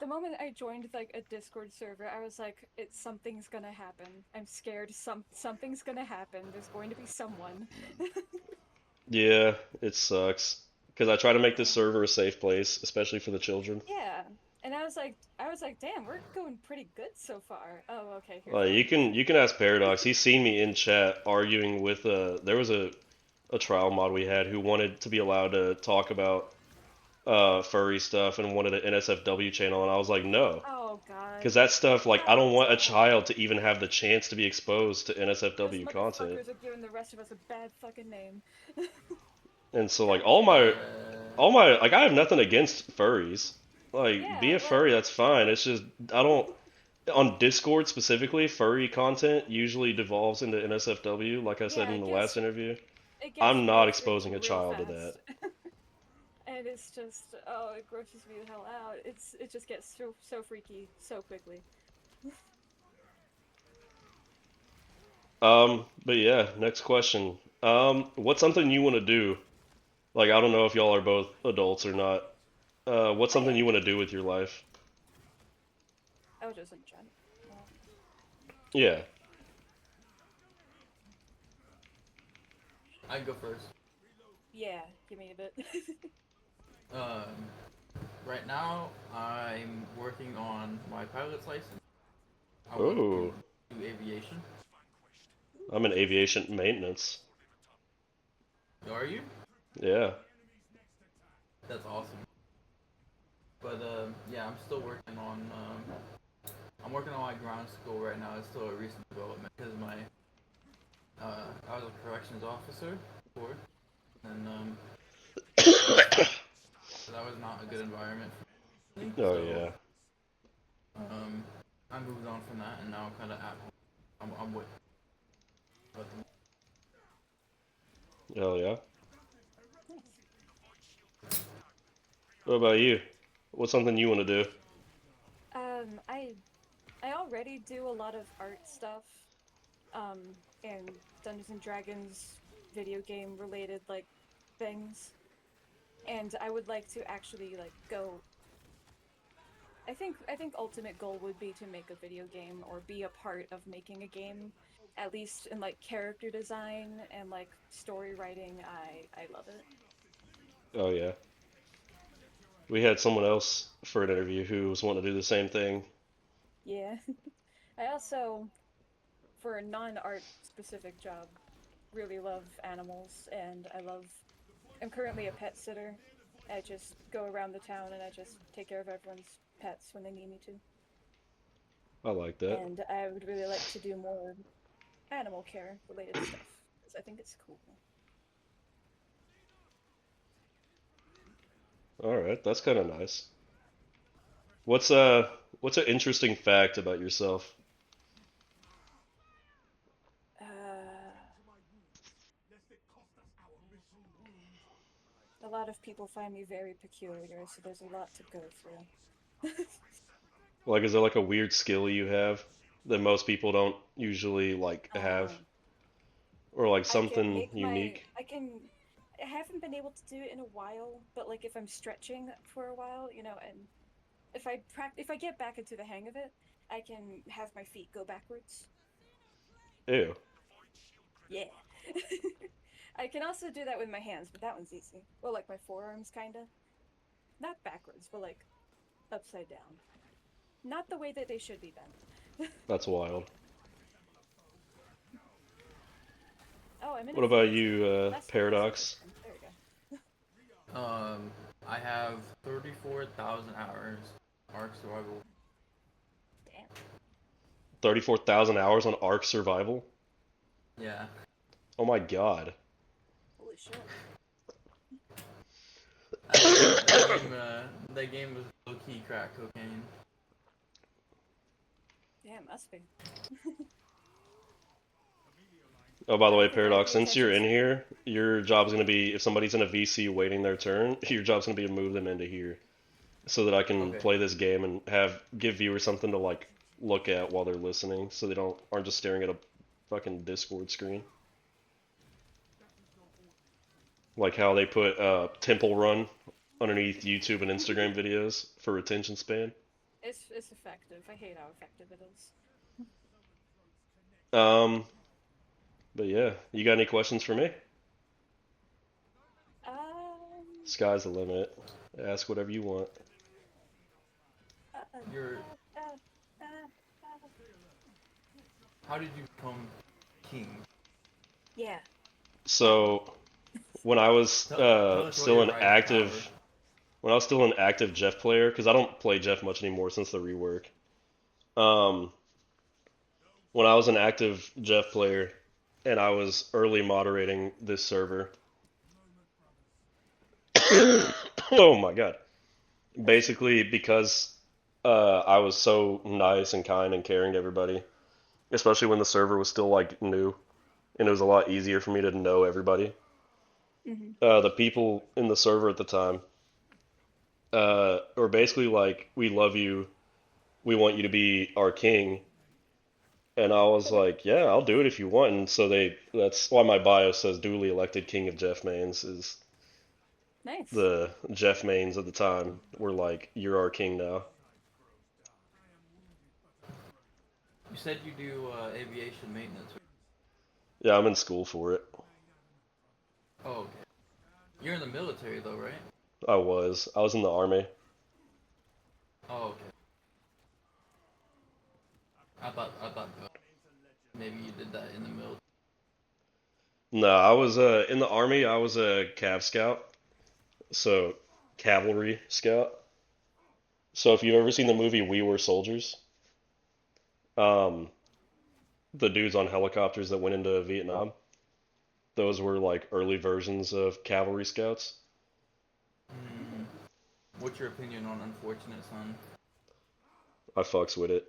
The moment I joined like a Discord server, I was like, "It's something's gonna happen. I'm scared. Something's gonna happen. There's going to be someone." Yeah, it sucks because I try to make this Yeah. server a safe place, especially for the children. Yeah, and I was like, "Damn, we're going pretty good so far." Oh, okay, here's Like one. you can ask Paradox. He's seen me in chat arguing with there was a trial mod we had who wanted to be allowed to talk about furry stuff and wanted an NSFW channel, and I was like no, Oh God, because that stuff like I God don't want a damn. child to even have the chance to be exposed to Those NSFW content. motherfuckers are giving the rest of us a bad fucking name. And so like God damn. all my like I have nothing against furries. Like be Yeah, a well, furry, that's fine. It's just I don't on Discord specifically, furry content usually devolves into NSFW, like I said yeah, in the last interview. it gets I'm not real exposing freaky a real child to that. fast. And it's just, oh, it grosses me the hell out. It just gets so freaky so quickly. But yeah, next question. What's something you want to do? Like I don't know if y'all are both adults or not. What's I something am. you want to do with your life? Oh, just in general. Yeah. I go first. Yeah, give me a bit. Um. Right now, I'm working on my pilot's license. I want to Oh, do aviation. I'm in aviation maintenance. Are you? Yeah. That's awesome. But yeah, I'm still working on. I'm working on my ground school right now. It's still a recent development because my I was a corrections officer before, and that was not a good environment for me. Oh So yeah. um, I moved on from that, and now I'm kind of at home. I'm with. But Oh yeah. Nice. What about you? What's something you want to do? I already do a lot of art stuff, um, and Dungeons and Dragons video game related like things, and I would like to actually like go. I think ultimate goal would be to make a video game or be a part of making a game, at least in like character design and like story writing. I love it. Oh yeah, we had someone else for an interview who was wanting to do the same thing. Yeah. I also, for a non-art specific job, really love animals, and I'm currently a pet sitter. I just go around the town and I just take care of everyone's pets when they need me to. I like that. And I would really like to do more animal care related stuff because I think it's cool. All right, that's kind of nice. What's uh what's an interesting fact about yourself? Uh, a lot of people find me very peculiar, so there's a lot to go through. Like, is there like a weird skill you have that most people don't usually like have, um, or like I can something make my unique? I can I haven't been able to do it in a while, but like if I'm stretching for a while, and if I get back into the hang of it, I can have my feet go backwards. Ew. Yeah. I can also do that with my hands, but that one's easy. Well, like my forearms kinda. Not backwards, but like upside down. Not the way that they should be bent. That's wild. Oh, I'm in a What about field trip. you, Less Paradox? interesting. There we go. I have 34,000 hours Ark Survival. Damn. 34,000 hours on Ark Survival? Yeah. Oh my god. Holy shit. That game was low key crack cocaine. Yeah, it must be. Oh, by the I way, don't think I Paradox, pay since attention you're in to it. here, your job's gonna be, if somebody's in a VC waiting their turn, your job's gonna be to move them into here so that I can Okay. play this game and give viewers something to like look at while they're listening, so they don't aren't just staring at a fucking Discord screen. Like how they put Temple Run underneath YouTube and Instagram videos for retention span. It's effective. I hate how effective it is. Um, but yeah, you got any questions for me? Um. Sky's the limit. Ask whatever you want. Uh, uh, You're. uh, uh, uh. How did you become king? Yeah. That one. So when I was Tell us about still your an rise to power. active when I was still an active Jeff player, because I don't play Jeff much anymore since the rework. Um, when I was an active Jeff player and I was early moderating this server. Oh my god. Bless you. Basically, because I was so nice and kind and caring to everybody, especially when the server was still like new, and it was a lot easier for me to know everybody. Hmm. The people in the server at the time were basically like, "We love you. We want you to be our king." And I was like, "Yeah, I'll do it if you want." And so that's why my bio says duly elected king of Jeff Mains is Nice. the Jeff Mains at the time were like, "You're our king now." You said you do aviation maintenance. Yeah, I'm in school for it. Oh, okay. You're in the military though, right? I was in the army. Oh, okay. I thought maybe you did that in the military. No, I was in the army. I was a Cav Scout, so cavalry scout. So if you've ever seen the movie We Were Soldiers, um, the dudes on helicopters that went into Vietnam, those were like early versions of cavalry scouts. Hmm. What's your opinion on Unfortunate Son? I fucks with it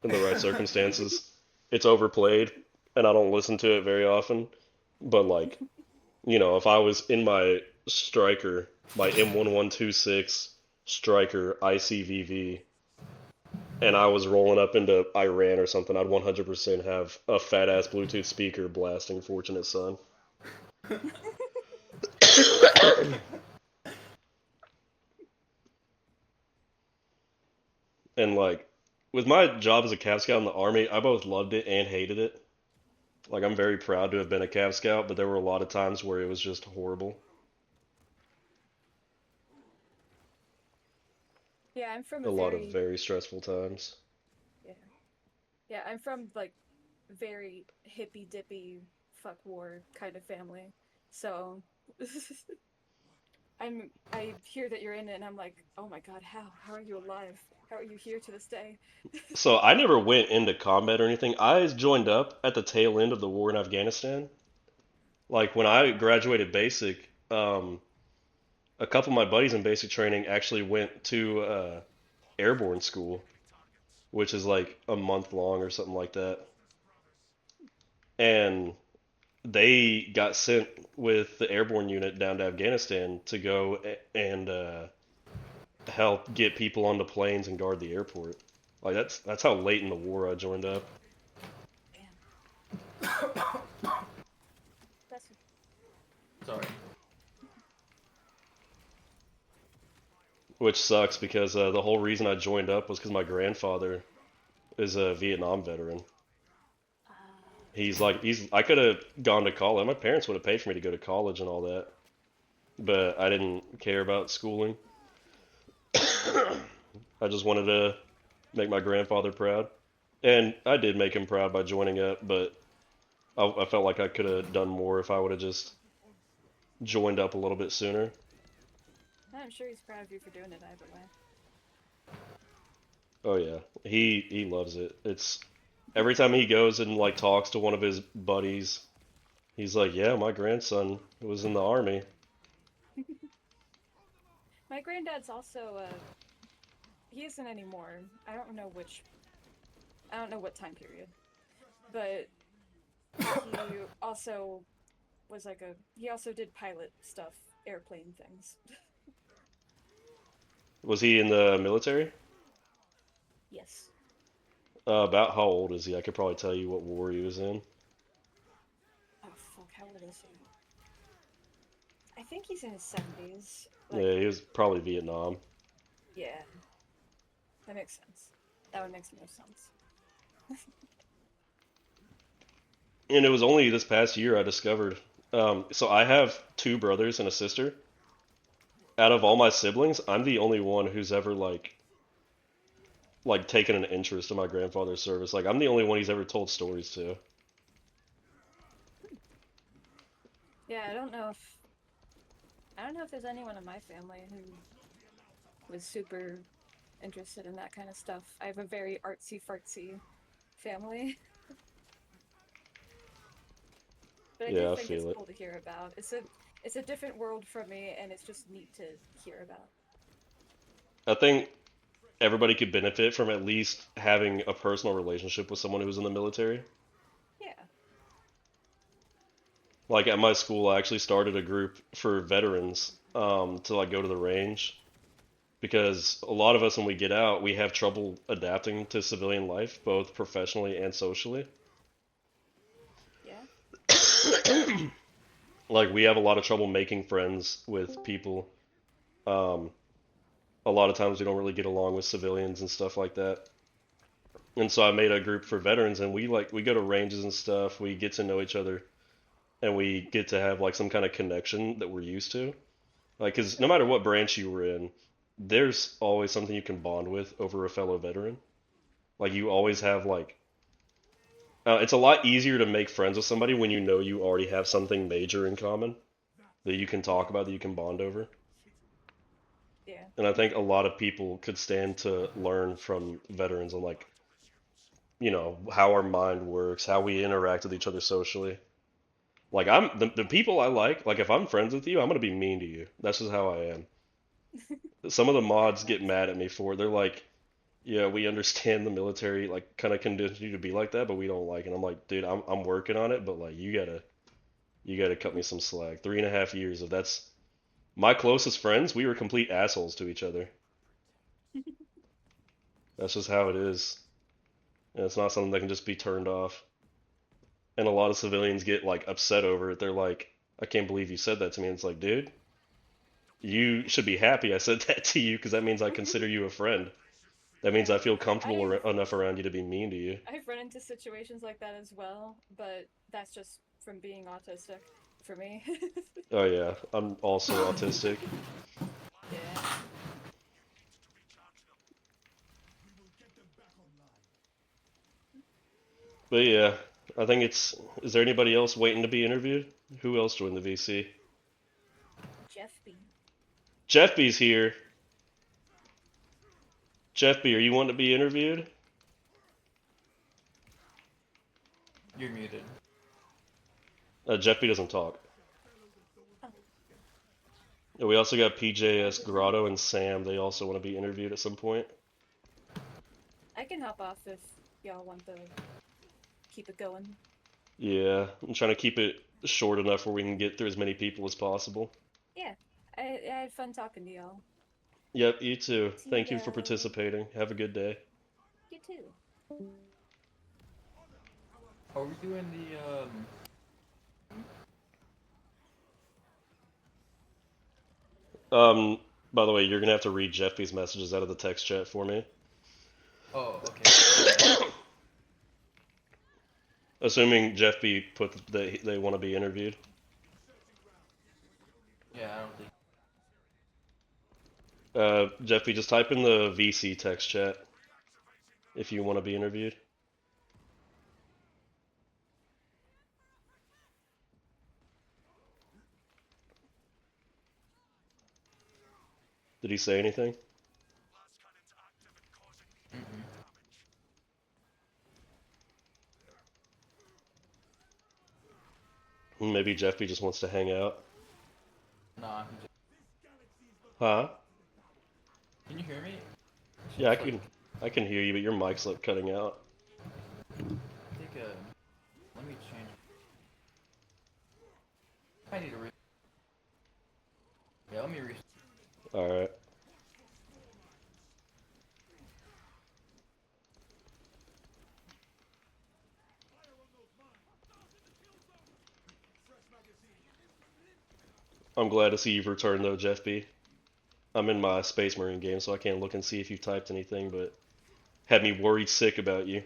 in the right circumstances. It's overplayed, and I don't listen to it very often. But like, if I was in my striker, my M1126 striker ICVV, and I was rolling up into Iran or something, I'd 100% have a fat ass Bluetooth speaker blasting Fortunate Son. And like with my job as a Cav Scout in the Army, I both loved it and hated it. Like I'm very proud to have been a Cav Scout, but there were a lot of times where it was just horrible. Yeah, I'm from A a lot of very very stressful times. yeah. Yeah, I'm from like very hippy dippy fuck war kind of family. So I hear that you're in it and I'm like, "Oh my God, how? How are you alive? How are you here to this day?" So I never went into combat or anything. I joined up at the tail end of the war in Afghanistan. Like when I graduated basic, a couple of my buddies in basic training actually went to airborne school, which is like a month long or something like that. And they got sent with the airborne unit down to Afghanistan to go and help get people onto planes and guard the airport. Like that's how late in the war I joined up. Damn. That's Sorry. Which sucks because the whole reason I joined up was because my grandfather is a Vietnam veteran. He's I could have gone to college. My parents would have paid for me to go to college and all that, but I didn't care about schooling. I just wanted to make my grandfather proud, and I did make him proud by joining up. But I felt like I could have done more if I would have just joined up a little bit sooner. I'm sure he's proud of you for doing it either way. Oh yeah, he loves it. It's every time he goes and like talks to one of his buddies, he's like, "Yeah, my grandson was in the army." My granddad's also he isn't anymore. I don't know what time period. But he also was like a he also did pilot stuff, airplane things. Was he in the military? Yes. About how old is he? I could probably tell you what war he was in. Oh fuck, how old is he? I think he's in his 70s. Like, Yeah, he was probably Vietnam. yeah, that makes sense. That would make the most sense. And it was only this past year I discovered. So I have two brothers and a sister. Out of all my siblings, I'm the only one who's ever like taken an interest in my grandfather's service. Like I'm the only one he's ever told stories to. Yeah, I don't know if there's anyone in my family who was super interested in that kind of stuff. I have a very artsy fartsy family, but I do Yeah, I think it's feel it. cool to hear about. It's a different world from me, and it's just neat to hear about. I think everybody could benefit from at least having a personal relationship with someone who's in the military. Yeah. Like at my school, I actually started a group for veterans to like go to the range because a lot of us when we get out, we have trouble adapting to civilian life, both professionally and socially. Yeah. Like we have a lot of trouble making friends with people. Um, a lot of times we don't really get along with civilians and stuff like that. And so I made a group for veterans, and we go to ranges and stuff. We get to know each other, and we get to have like some kind of connection that we're used to. Like, because no matter what branch you were in, there's always something you can bond with over a fellow veteran. Like, you always have like, it's a lot easier to make friends with somebody when you know you already have something major in common that you can Yeah. talk about, that you can bond over. Yeah. And I think a lot of people could stand to learn from veterans on like, how our mind works, how we interact with each other socially. Like the people I like if I'm friends with you, I'm gonna be mean to you. That's just how I am. Some of the Fair mods get enough. mad at me for it. They're like, yeah, we understand the military like kind of conditions you to be like that, but we don't like it. I'm like, dude, I'm working on it, but like you gotta cut me some slack. 3.5 years of that's my closest friends. We were complete assholes to each other. That's just how it is. And it's not something that can just be turned off. And a lot of civilians get like upset over it. They're like, I can't believe you said that to me. And it's like, dude, you should be happy I said that to you because that means I consider you a friend. That means Yeah, I feel comfortable I've enough around you to be mean to you. I've run into situations like that as well, but that's just from being autistic for me. Oh yeah, I'm also autistic. Yeah. But yeah, I think it's. Is there anybody else waiting to be interviewed? Who else joined the VC? Jeffy. Jeffy's here. Jeffy, are you wanting to be interviewed? You're muted. Jeffy doesn't talk. Oh, And we also got PJS, okay. Grotto, and Sam. They also want to be interviewed at some point. I can hop off if y'all want to keep it going. Yeah, I'm trying to keep it short enough where we can get through as many people as possible. Yeah, I had fun talking to y'all. Yep, you too. Thank you for Tito. participating. Have a good day. You too. Are we doing the Um, by the way, you're gonna have to read Jeffy's messages out of the text chat for me. Oh, okay. Assuming Jeffy put that they want to be interviewed. Yeah, I don't think. Jeffy, just type in the VC text chat if you want to be interviewed. Did he say anything? Mm-mm. Maybe Jeffy just wants to hang out. Nah. Huh? Can you hear me? Yeah, I It's like can. I can hear you, but your mic's like cutting out. I think let me change. I need to yeah, let me re All right. I'm glad to see you've returned though, Jeff B. I'm in my Space Marine game, so I can't look and see if you've typed anything, but had me worried sick about you.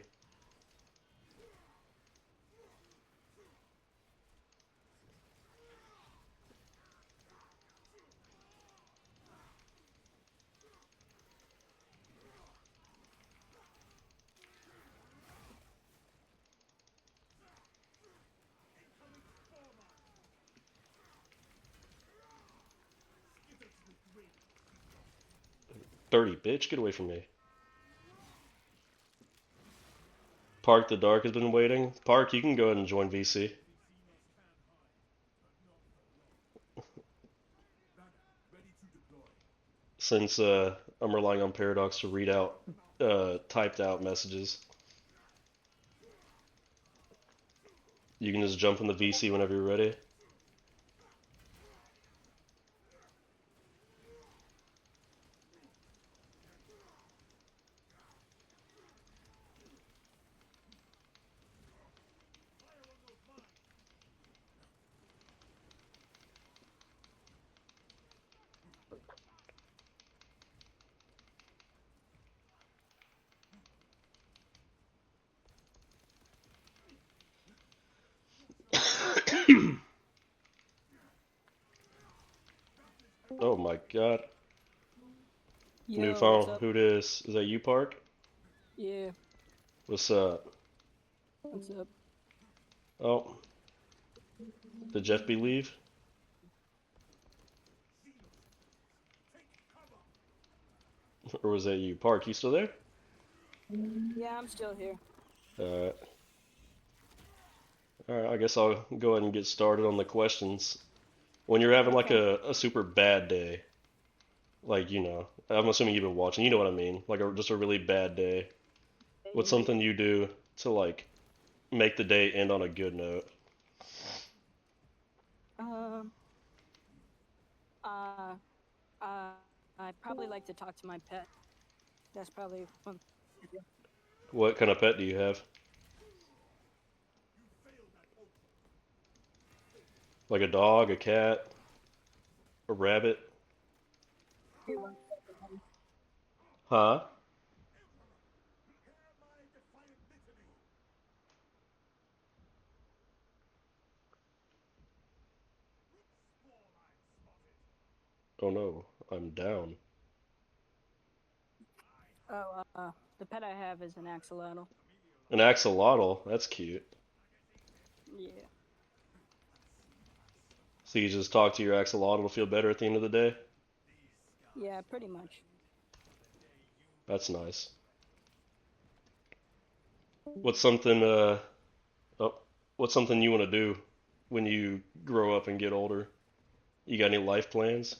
30, bitch, get away from me. Park the Dark has been waiting. Park, you can go ahead and join VC. Since I'm relying on Paradox to read out typed out messages. You can just jump in the VC whenever you're ready. Oh my god. New Yo, what's phone. up? Who this? Is that you, Park? Yeah, What's up? what's up? Oh, did Jeff B leave? Or was that you? Park, you still there? Yeah, I'm still here. Alright. Alright, I guess I'll go ahead and get started on the questions. When you're having like Okay. a super bad day, like, I'm assuming you've been watching, you know what I mean? Like just a really bad day. What's something you do to like make the day end on a good note? Um, uh, uh, I probably like to talk to my pet. That's probably one. What kind of pet do you have? Like a dog, a cat, a rabbit? Huh? Oh no, I'm down. Oh, the pet I have is an axolotl. An axolotl? That's cute. Yeah. So you just talk to your axolotl to feel better at the end of the day? Yeah, pretty much. That's nice. What's something oh, what's something you want to do when you grow up and get older? You got any life plans?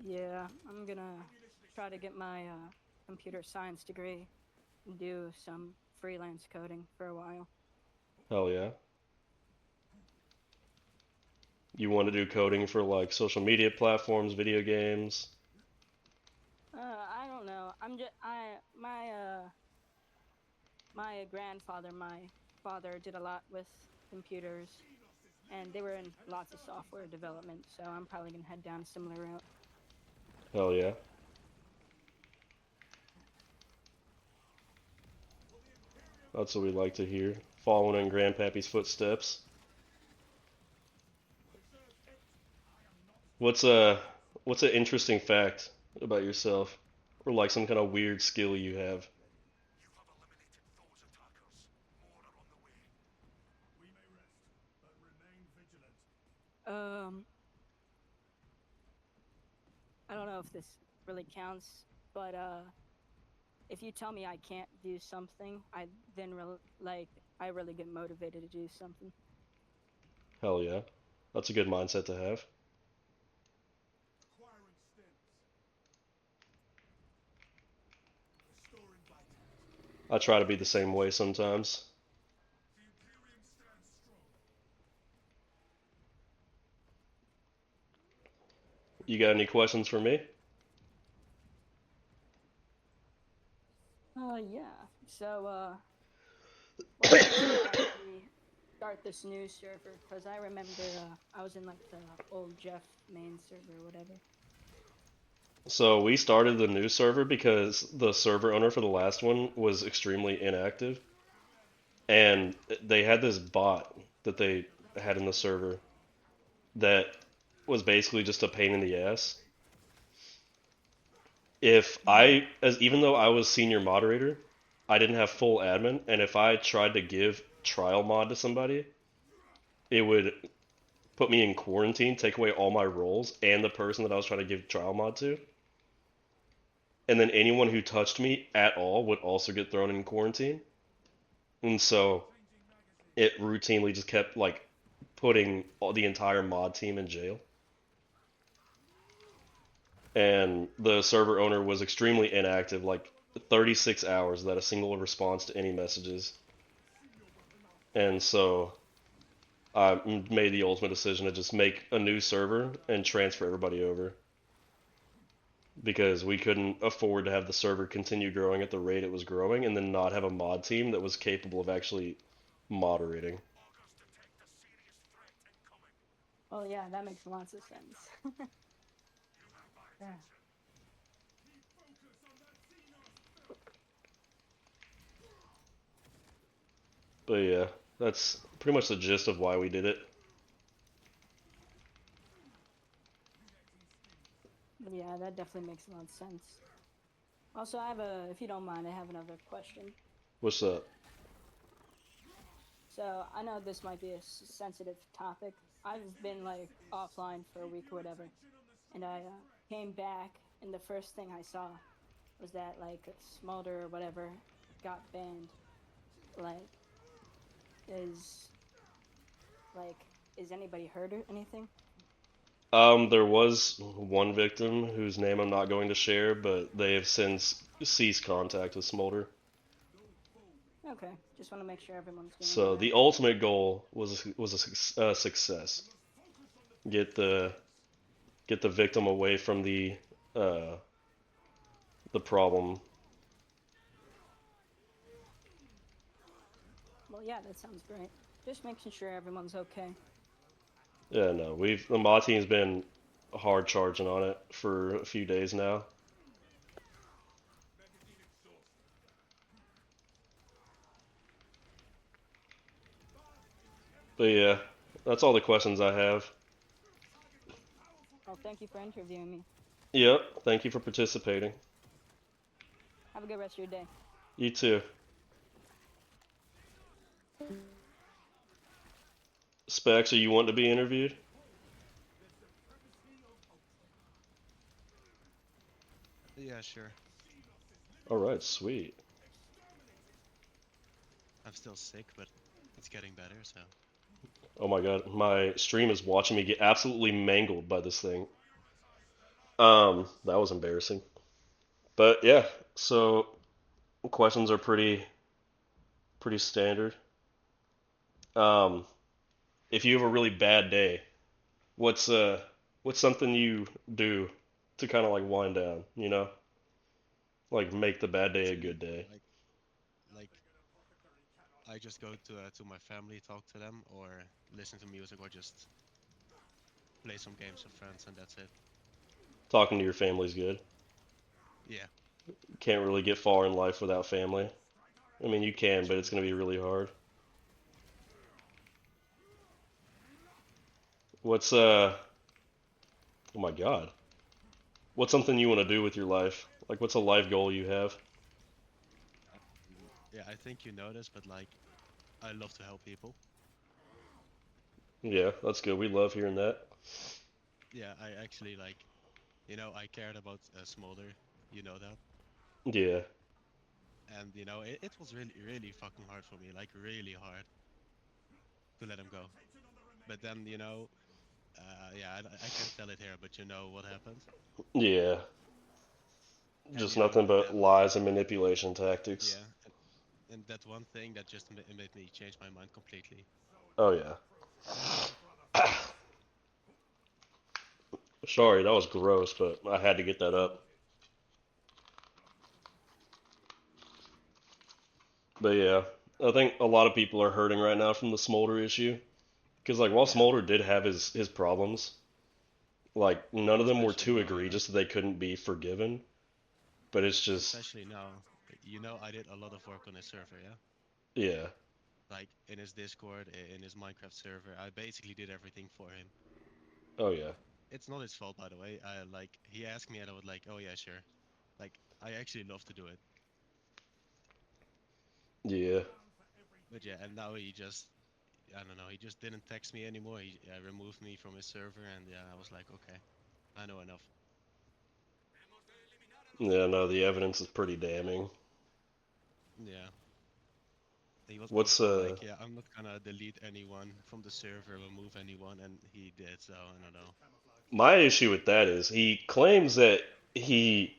Yeah, I'm gonna try to get my computer science degree and do some freelance coding for a while. Hell yeah. You want to do coding for like social media platforms, video games? I don't know. I'm just my grandfather, my father did a lot with computers, and they were in lots of software development. So I'm probably gonna head down a similar route. Hell yeah. That's what we like to hear. Following in Grandpappy's footsteps. What's a what's an interesting fact about yourself? Or like some kind of weird skill you have? Um, I don't know if this really counts, but if you tell me I can't do something, I really get motivated to do something. Hell yeah. That's a good mindset to have. I try to be the same way sometimes. You got any questions for me? Yeah. So, why did you actually start this new server? Because I remember I was in like the old Jeff main server or whatever. So we started the new server because the server owner for the last one was extremely inactive, and they had this bot that they had in the server that was basically just a pain in the ass. If I, as even though I was senior moderator, I didn't have full admin, and if I tried to give trial mod to somebody, it would put me in quarantine, take away all my roles and the person that I was trying to give trial mod to, and then anyone who touched me at all would also get thrown in quarantine. And so it routinely just kept like putting the entire mod team in jail. And the server owner was extremely inactive, like 36 hours without a single response to any messages. And so I made the ultimate decision to just make a new server and transfer everybody over because we couldn't afford to have the server continue growing at the rate it was growing and then not have a mod team that was capable of actually moderating. Well, yeah, that makes lots of sense. Yeah. But yeah, that's pretty much the gist of why we did it. Yeah, that definitely makes a lot of sense. Also, if you don't mind, I have another question. What's up? So I know this might be a sensitive topic. I've been like offline for a week or whatever, and I came back, and the first thing I saw was that like Smolder or whatever got banned. Like, is like is anybody hurt or anything? There was one victim whose name I'm not going to share, but they have since ceased contact with Smolder. Okay, just want to make sure everyone's doing all So right. the ultimate goal was a success. Get the get the victim away from uh, the problem, Well, yeah, that sounds great. Just making sure everyone's okay. Yeah, no, my team's been hard charging on it for a few days now. But yeah, that's all the questions I have. Well, thank you for interviewing me. Yep, thank you for participating. Have a good rest of your day. You too. Specs, are you want to be interviewed? Yeah, sure. All right, sweet. I'm still sick, but it's getting better, so. Oh my god, my stream is watching me get absolutely mangled by this thing. That was embarrassing. But yeah, so questions are pretty standard. Um, if you have a really bad day, what's uh what's something you do to kind of like wind down, you know? Like make the bad day a Actually, good day. like I just go to my family, talk to them, or listen to music, or just play some games with friends, and that's it. Talking to your family's good. Yeah, Can't really get far in life without family. I mean, you can, but it's true. gonna be really hard. What's oh my god. What's something you want to do with your life? Like what's a life goal you have? Yeah, I think you know this, but like I love to help people. Yeah, that's good. We love hearing that. Yeah, I actually like, I cared about Smolder, you know that, Yeah. and it was really really fucking hard for me, like really hard to let him go. But then yeah, I can't tell it here, but you know what happened, Yeah. and Just nothing but that lies and manipulation tactics. yeah, and that one thing that just made me change my mind completely. Oh yeah. Sorry, that was gross, but I had to get that up. But yeah, I think a lot of people are hurting right now from the Smolder issue. Because like while Yeah, Smolder did have his problems, like none of them were especially too now, egregious that they couldn't be forgiven. But it's just especially now. I did a lot of work on his server, yeah. yeah. Like in his Discord, in his Minecraft server, I basically did everything for him. Oh yeah. It's not his fault, by the way. I like he asked me, and I was like, oh yeah, sure. Like I actually love to do it. Yeah. But yeah, and now he just, I don't know, he just didn't text me anymore. He removed me from his server, and yeah, I was like, okay, I know enough. Yeah, no, the evidence is pretty damning. Yeah. He was What's also like, yeah, I'm not gonna delete anyone from the server, remove anyone, and he did, so I don't know. my issue with that is he claims that he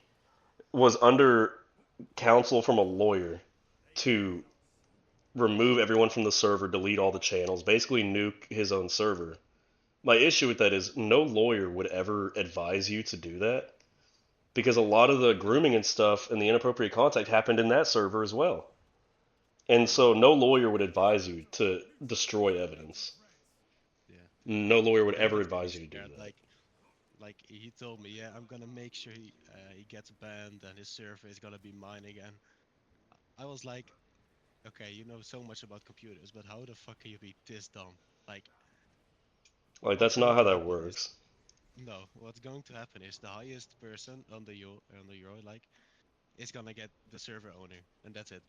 was under counsel from a lawyer to remove everyone from the server, delete all the channels, basically nuke his own server. My issue with that is no lawyer would ever advise you to do that because a lot of the grooming and stuff and the inappropriate contact happened in that server as well. And True. so no lawyer would advise you to destroy evidence. Yeah. No lawyer would You don't ever have to be advise you to do scared. that. Like he told me, yeah, I'm gonna make sure he gets banned and his server is gonna be mine again. I was like, okay, you know so much about computers, but how the fuck can you be this dumb? Like, Like what's that's not going how to that happen is works. no, what's going to happen is the highest person on the Euro like is gonna get the server owner, and that's it.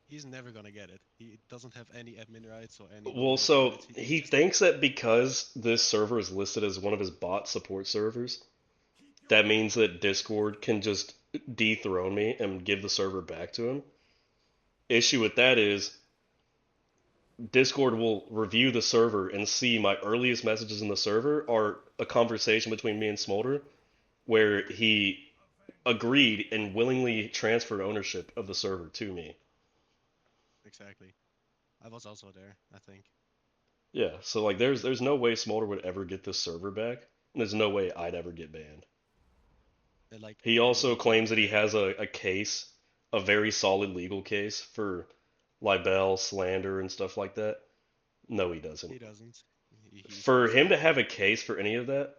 He's never gonna get it. He doesn't have any admin rights or any Well, moderator so rights. He he just has. thinks that because this server is listed as one of his bot support servers, that means that Discord can just dethrone me and give the server back to him. Issue with that is Discord will review the server and see my earliest messages in the server are a conversation between me and Smolder where he agreed and willingly transferred ownership of the server to me. Exactly. I was also there, I think. Yeah, so like there's no way Smolder would ever get this server back, and there's no way I'd ever get banned. Like He the also way claims that he has a case, a very solid legal case for libel, slander, and stuff like that? No, he doesn't. He doesn't. He For says him no. to have a case for any of that,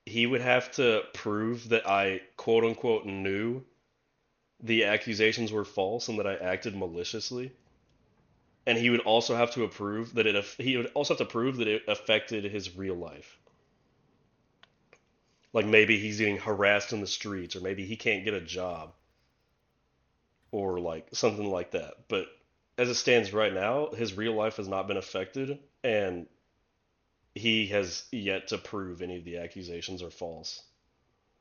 he would have to prove that I quote unquote knew the accusations were false and that I acted maliciously. And he would also have to prove that he would also have to prove that it affected his real life. Like maybe he's getting harassed in the streets, or maybe he can't get a job, or like something like that. But as it stands right now, his real life has not been affected, and he has yet to prove any of the accusations are false.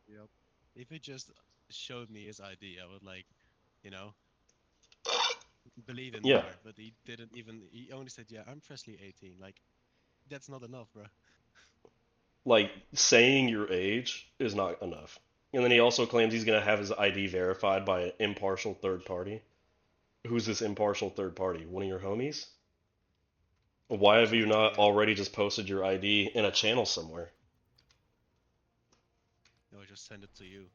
Yep. If he just showed me his ID, I would like, you know, believe it Yeah, more. But he didn't even. He only said, "Yeah, I'm freshly 18." Like, that's not enough, bro. like saying your age is not enough. And then he also claims he's going to have his ID verified by an impartial third party. Who's this impartial third party? One of your homies? Why have you Exactly. not Yeah. already just posted your ID in a channel somewhere? No, just send it to you.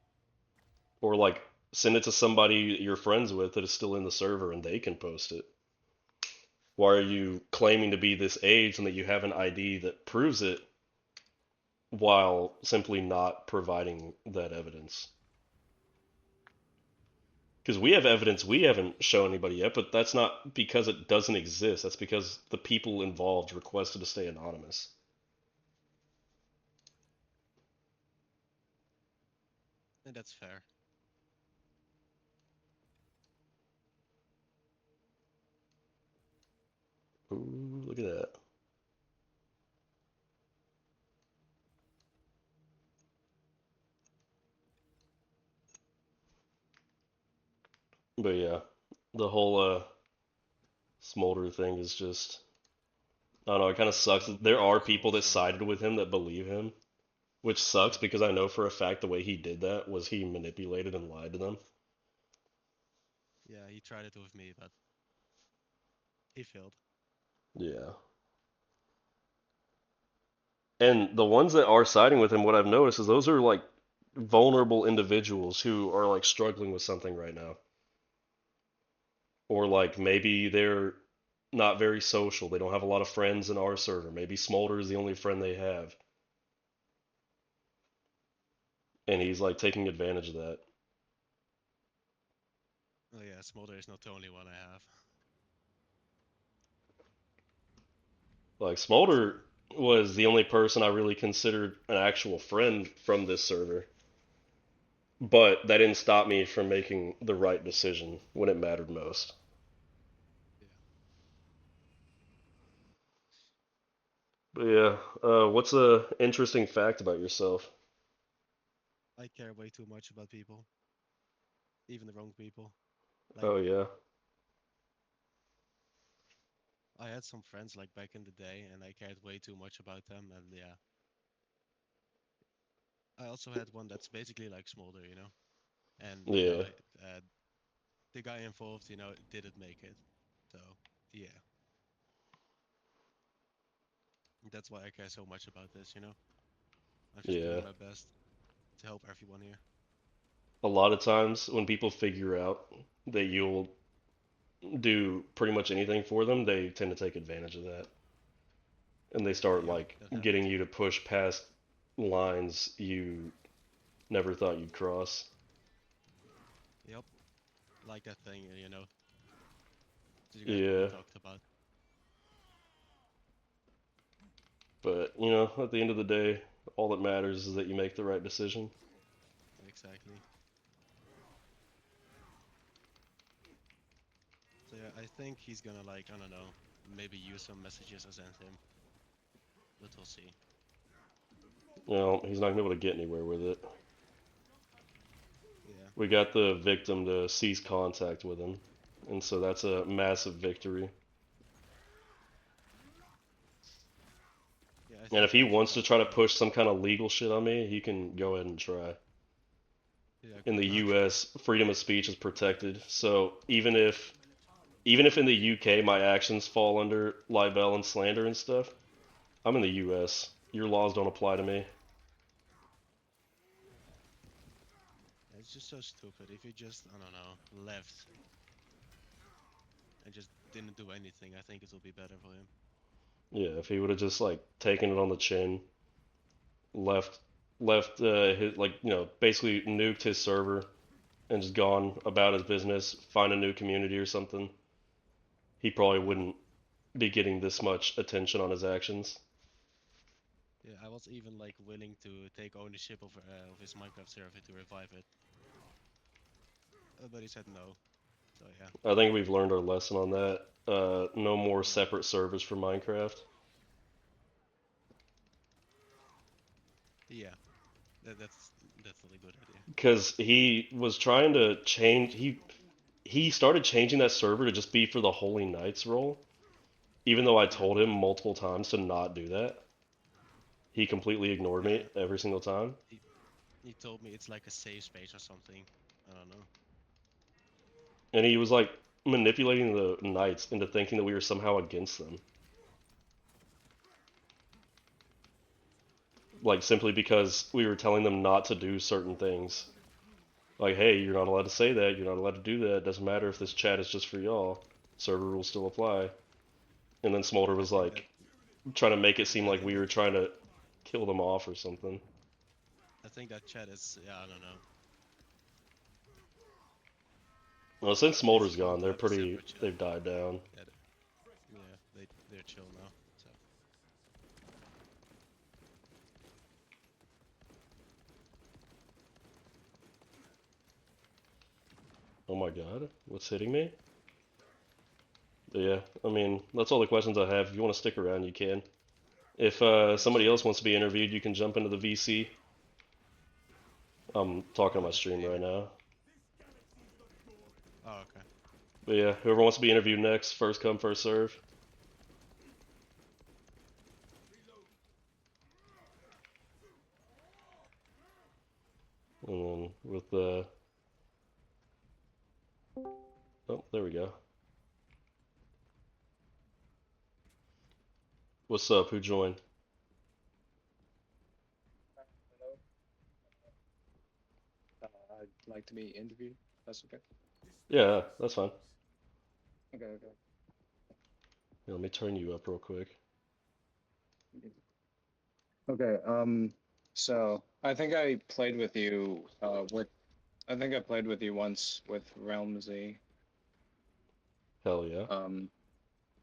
Or like send it to somebody you're friends with that is still in the server and they can post it. Why are you claiming to be this age and that you have an ID that proves it while simply not providing that evidence? Because we have evidence we haven't shown anybody yet, but that's not because it doesn't exist. That's because the people involved requested to stay anonymous. And that's fair. Ooh, look at that. But yeah, the whole Smolder thing is just, I don't know, it kind of sucks. There are people that So sided with him that believe him, which sucks because I know for a fact the way he did that was he manipulated and lied to them. yeah, he tried it with me, but he failed. Yeah. And the ones that are siding with him, what I've noticed is those are like vulnerable individuals who are like struggling with something right now. Or like maybe they're not very social. They don't have a lot of friends in our server. Maybe Smolder is the only friend they have. And he's like taking advantage of that. Oh yeah, Smolder is not the only one I have. Like Smolder was the only person I really considered an actual friend from this server. But that didn't stop me from making the right decision when it mattered most. Yeah. But yeah, what's a interesting fact about yourself? I care way too much about people, even the wrong people. Like, Oh yeah, I had some friends like back in the day, and I cared way too much about them. And yeah, I also had one that's basically like Smolder, you know. And yeah, the guy involved, didn't make it. So yeah, that's why I care so much about this. I'm just yeah. doing my best to help everyone here. A lot of times when people figure out that you'll do pretty much anything for them, they tend to take advantage of that. And they start Yep, like that happened. getting you to push past lines you never thought you'd cross. Yep, like that thing, that you guys already Yeah, talked about. but at the end of the day, all that matters is that you make the right decision. Exactly. So yeah, I think he's gonna like, I don't know, maybe use some messages I sent him, but we'll see. He's not gonna be able to get anywhere with it. Yeah. We got the victim to cease contact with him, and so that's a massive victory. Yeah, I And if think he every wants to time try to push some kind of legal shit on me, he can go ahead and try. yeah, In good the luck. U.S., freedom of speech is protected, so even if in the UK my actions fall under libel and slander and stuff, I'm in the US. Your laws don't apply to me. It's just so stupid. If he just, I don't know, left and just didn't do anything, I think it will be better for him. Yeah, if he would have just like taken it on the chin, left his, like, basically nuked his server and just gone about his business, find a new community or something, he probably wouldn't be getting this much attention on his actions. Yeah, I was even like willing to take ownership of his Minecraft server to revive it, but he said no. So yeah, I think we've learned our lesson on that. No more separate servers for Minecraft. yeah, that's definitely a good idea. Because he was trying to change. He started changing that server to just be for the Holy Knights role, even though I Yeah, told him multiple times to not do that. He completely ignored yeah. me every single time. He he told me it's like a safe space or something. I don't know. And he was like manipulating the Knights into thinking that we were somehow against them. Like simply because we were telling them not to do certain things. Like, hey, you're not allowed to say that, you're not allowed to do that, it doesn't matter if this chat is just for y'all. Server rules still apply. And then Smolder I was think that like trying to make it seem I like think we that were trying to kill them off or something. I think that chat is, yeah, I don't know. Well, since It's Smolder's fun gone, to have a separate chat. they've died down. Yeah, yeah, they're chill now. So Oh my god, what's hitting me? But yeah, I mean, that's all the questions I have. If you want to stick around, you can. If yes, somebody else wants to be interviewed, you can jump into the VC. I'm talking on my the stream right stream. now. Oh, okay. But yeah, whoever wants to be interviewed next, first come, first serve. And then with the oh, there we go. What's up? Who joined? Hello. I'd like to be interviewed. That's okay. Yeah, that's fine. Okay, okay. Yeah, let me turn you up real quick. Okay, so I think I played with you, I think I played with you once with Realmsy. Hell yeah.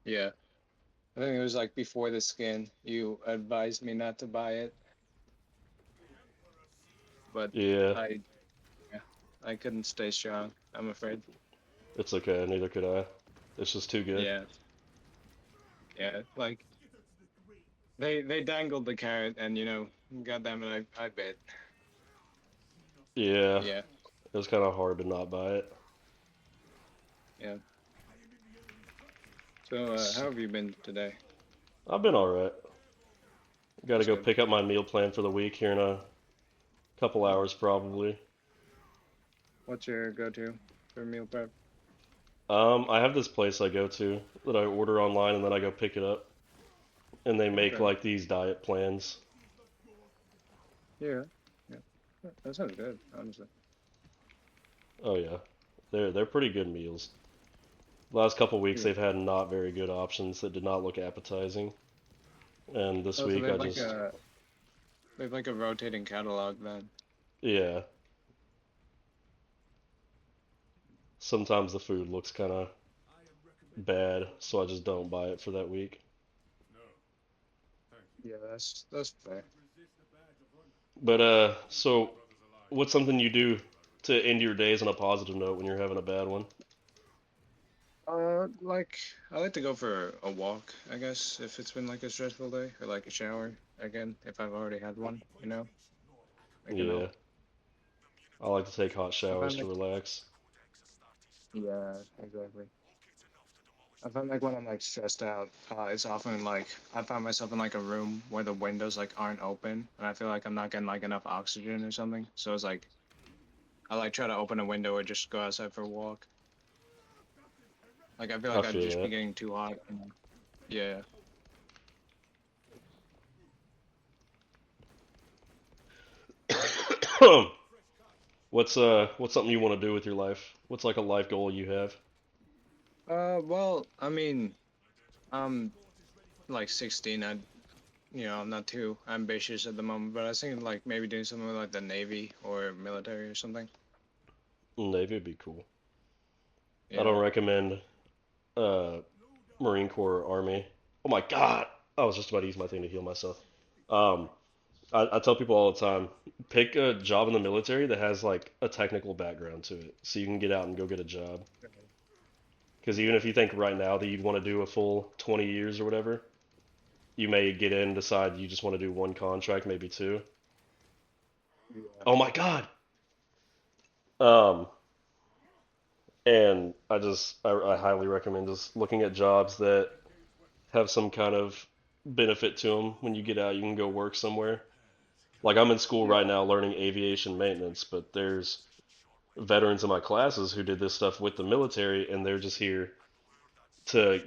Yeah. I think it was like before the skin. You advised me not to buy it, but Yeah, I, yeah, I couldn't stay strong, I'm afraid. it's okay. Neither could I. It's just too good. Yeah, yeah, like they dangled the carrot and god damn it, I bit. Yeah, Yeah, it was kind of hard to not buy it. yeah. So, how have you been today? I've been alright. Got to That's go good. pick up my meal plan for the week here in a couple Oh, hours, probably. what's your go-to for meal prep? I have this place I go to that I order online and then I go pick it up, and they make Okay. like these diet plans. Yeah. Yeah. That sounds good, honestly. Oh yeah, they're pretty good meals. Last couple weeks Yeah. they've had not very good options that did not look appetizing, and this Oh, so week I just they have like a rotating catalog then. yeah. Sometimes the food looks kind of bad, so I just don't buy it for that week. Yeah, that's fair. But so what's something you do to end your days on a positive note when you're having a bad one? Like I like to go for a walk, I guess, if it's been like a stressful day, or like a shower again, if I've already had one. It can Yeah, help. I like to take hot I showers find to like relax. yeah, exactly. I find like when I'm like stressed out, it's often like I find myself in like a room where the windows like aren't open, and I feel like I'm not getting like enough oxygen or something. So it's like I like try to open a window or just go outside for a walk. Like I feel I like I'd feel just be that. getting too hot. Yeah. What's something you want to do with your life? What's like a life goal you have? Well, I mean, I'm like 16. I'm not too ambitious at the moment, but I was thinking like maybe doing something with like the Navy or military or something. Navy would be cool. I Yeah. don't recommend uh, Marine Corps or Army. Oh my God! I was just about to use my thing to heal myself. Um, I tell people all the time, pick a job in the military that has like a technical background to it, so you can get out and go get a job. Because even if you think right now that you'd want to do a full 20 years or whatever, you may get in and decide you just want to do one contract, maybe two. Yeah. Oh my God! Um, and I highly recommend just looking at jobs that have some kind of benefit to them. When you get out, you can go work somewhere. Like I'm in school right Yeah. now learning aviation maintenance, but there's veterans in my classes who did this stuff with the military, and they're just here to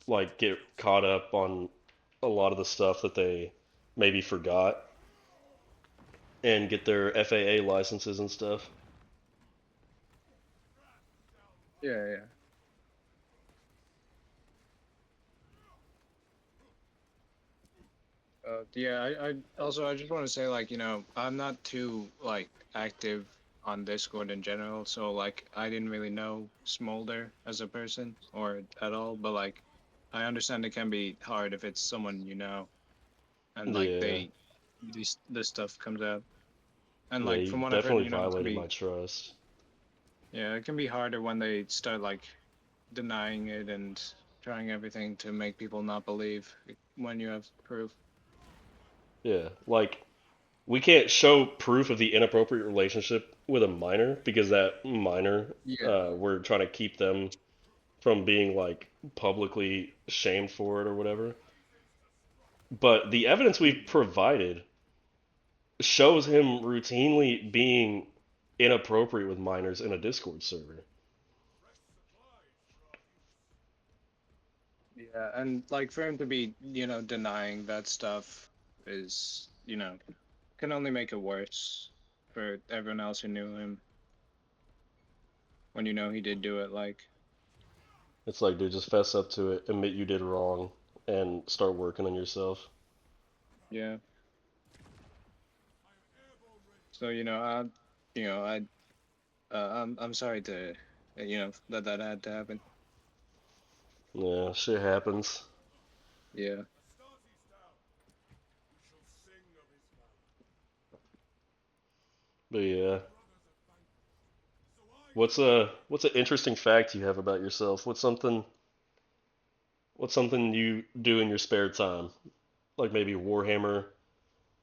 like get caught up on a lot of the stuff that they maybe forgot and get their FAA licenses and stuff. Yeah. Yeah. Yeah, I just want to say like, I'm not too like active on Discord in general, so like I didn't really know Smolder as a person or at all, but like I understand it can be hard if it's someone you know and like Yeah, this stuff comes out. And yeah, like you from what I've heard, definitely it can violated my be trust. it can be harder when they start like denying it and trying everything to make people not believe when you have proof. Yeah, like we can't show proof of the inappropriate relationship with a minor because that minor, Yeah. we're trying to keep them from being like publicly shamed for it or whatever. But the evidence we've provided shows him routinely being inappropriate with minors in a Discord server. Yeah, and like for him to be, denying that stuff is, can only make it worse for everyone else who knew him when he did do it. Like, It's like, dude, just fess up to it, admit you did wrong, and start working on yourself. yeah. So, I, I'm sorry to, that had to happen. Yeah, shit happens. Yeah. But yeah, what's an interesting fact you have about yourself? What's something you do in your spare time? Like maybe Warhammer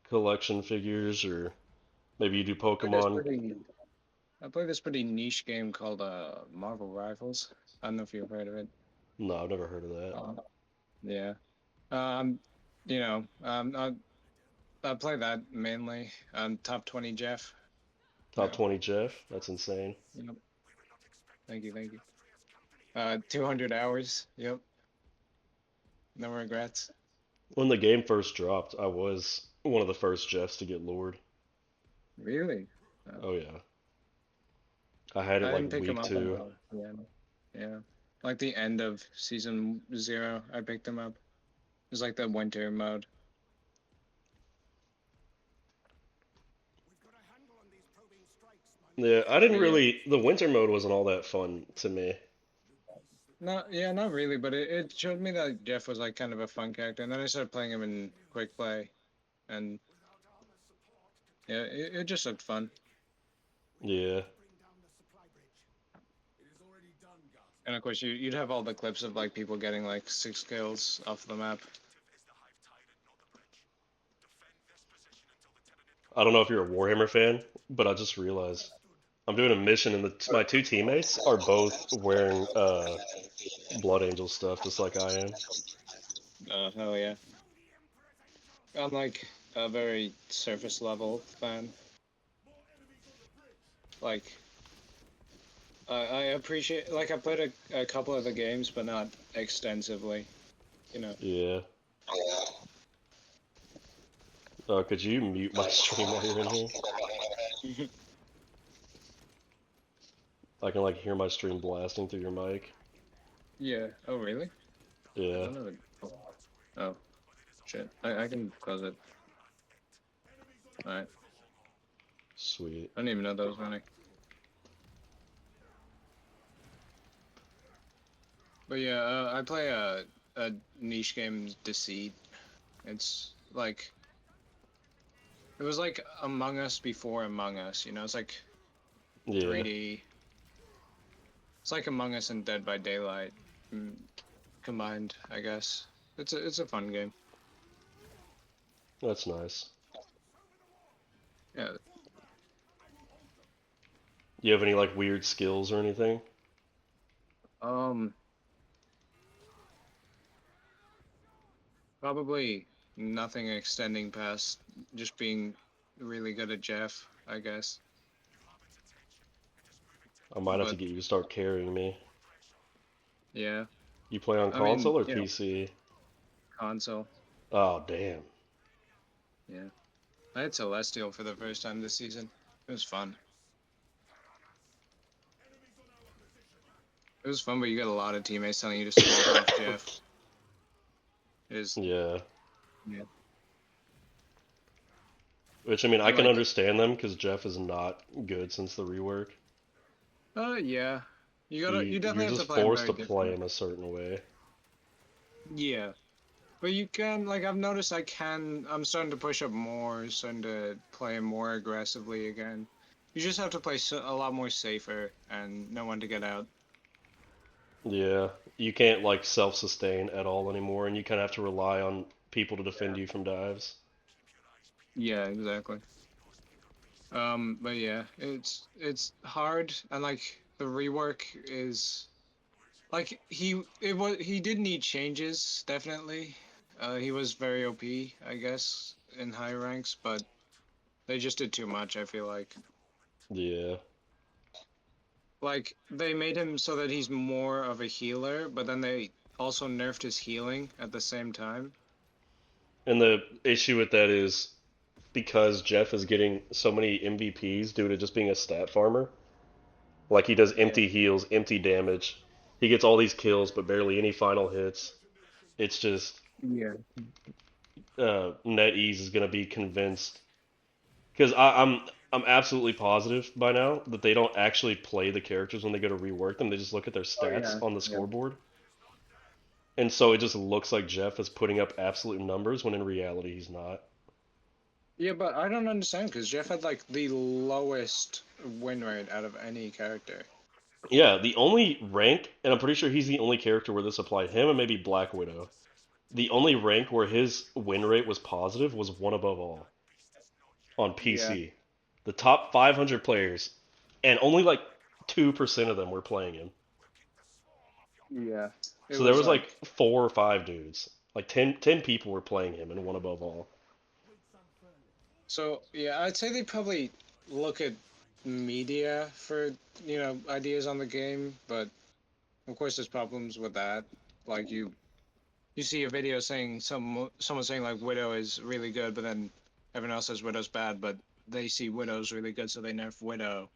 collection figures, or maybe you do I play this Pokemon. pretty, I play this pretty niche game called Marvel Rivals. I don't know if you've heard of it. No, I've never heard of that. Yeah. Um, I play that mainly. Top 20 Jeff. Top No. 20 Jeff? That's insane. Yep. Thank you, thank you. 200 hours. Yep. No regrets. When the game first dropped, I was one of the first Jeffs to get lured. Really? Oh yeah. I had it I like didn't pick him week up two. until yeah. Like the end of season 0, I picked him up. It was like the winter mode. Yeah, I didn't But yeah. really. The winter mode wasn't all that fun to me. Not really, but it showed me that Jeff was like kind of a fun character, and then I started playing him in quick play, and yeah, it just looked fun. Yeah. And of course, you'd have all the clips of like people getting like 6 kills off the map. I don't know if you're a Warhammer fan, but I just realized I'm doing a mission and my two teammates are both wearing Blood Angel stuff just like I am. Hell yeah. I'm like a very surface level fan. Like, I appreciate, like, I played a couple of the games, but not extensively, you know. Yeah. Could you mute my stream while you're in here? I can like hear my stream blasting through your mic. Yeah. Oh, really? I Yeah, don't know. Oh, shit. I can close it. Alright. sweet. I didn't even know that was running. But yeah, I play a niche game, Deceit. It's like it was like Among Us before Among Us. You know, it's like Yeah, 3D. It's like Among Us and Dead by Daylight combined, I guess. It's a fun game. that's nice. Yeah. You have any like weird skills or anything? Um, Probably nothing extending past just being really good at Jeff, I guess. I might have to But get you to start carrying me. yeah, You play on I mean, console or PC? console. Oh, damn. Yeah, I had Celestial for the first time this season. It was fun. It was fun, but you got a lot of teammates telling you to smoke off Jeff. It is, Yeah. yeah. Which, I mean, I I can like it. understand them because Jeff is not good since the rework. Yeah. You You're definitely have to just play him forced very to play differently. him a certain way. Yeah. But you can, like, I've noticed I'm starting to push up more, starting to play more aggressively again. You just have to play a lot more safer and know when to get out. Yeah. You can't, like, self-sustain at all anymore, and you kind of have to rely on people to defend Yeah. you from dives. Yeah, exactly. But yeah, it's hard, and like the rework is like he did need changes, definitely. He was very OP, I guess, in high ranks, but they just did too much, I feel like. Yeah. Like they made him so that he's more of a healer, but then they also nerfed his healing at the same time. And the issue with that is because Jeff is getting so many MVPs due to just being a stat farmer. Like, he does Yeah. empty heals, empty damage. He gets all these kills, but barely any final hits. It's just Yeah. NetEase is gonna be convinced because I'm absolutely positive by now that they don't actually play the characters when they go to rework them. They just look at their Oh stats yeah. on the Yeah. scoreboard, and so it just looks like Jeff is putting up absolute numbers when in reality he's not. Yeah, but I don't understand because Jeff had like the lowest win rate out of any character. Yeah, the only rank, and I'm pretty sure he's the only character where this applied, him and maybe Black Widow. The only rank where his win rate was positive was one above all on Yeah. PC. The top 500 players, and only like 2% of them were playing him. Yeah. It So there was was like like, 4 or 5 dudes. Like ten people were playing him and one above all. so yeah, I'd say they probably look at media for, ideas on the game, but of course there's problems with that. Like you see a video saying someone saying like Widow is really good, but then everyone else says Widow's bad, but they see Widow's really good, so they nerf Widow.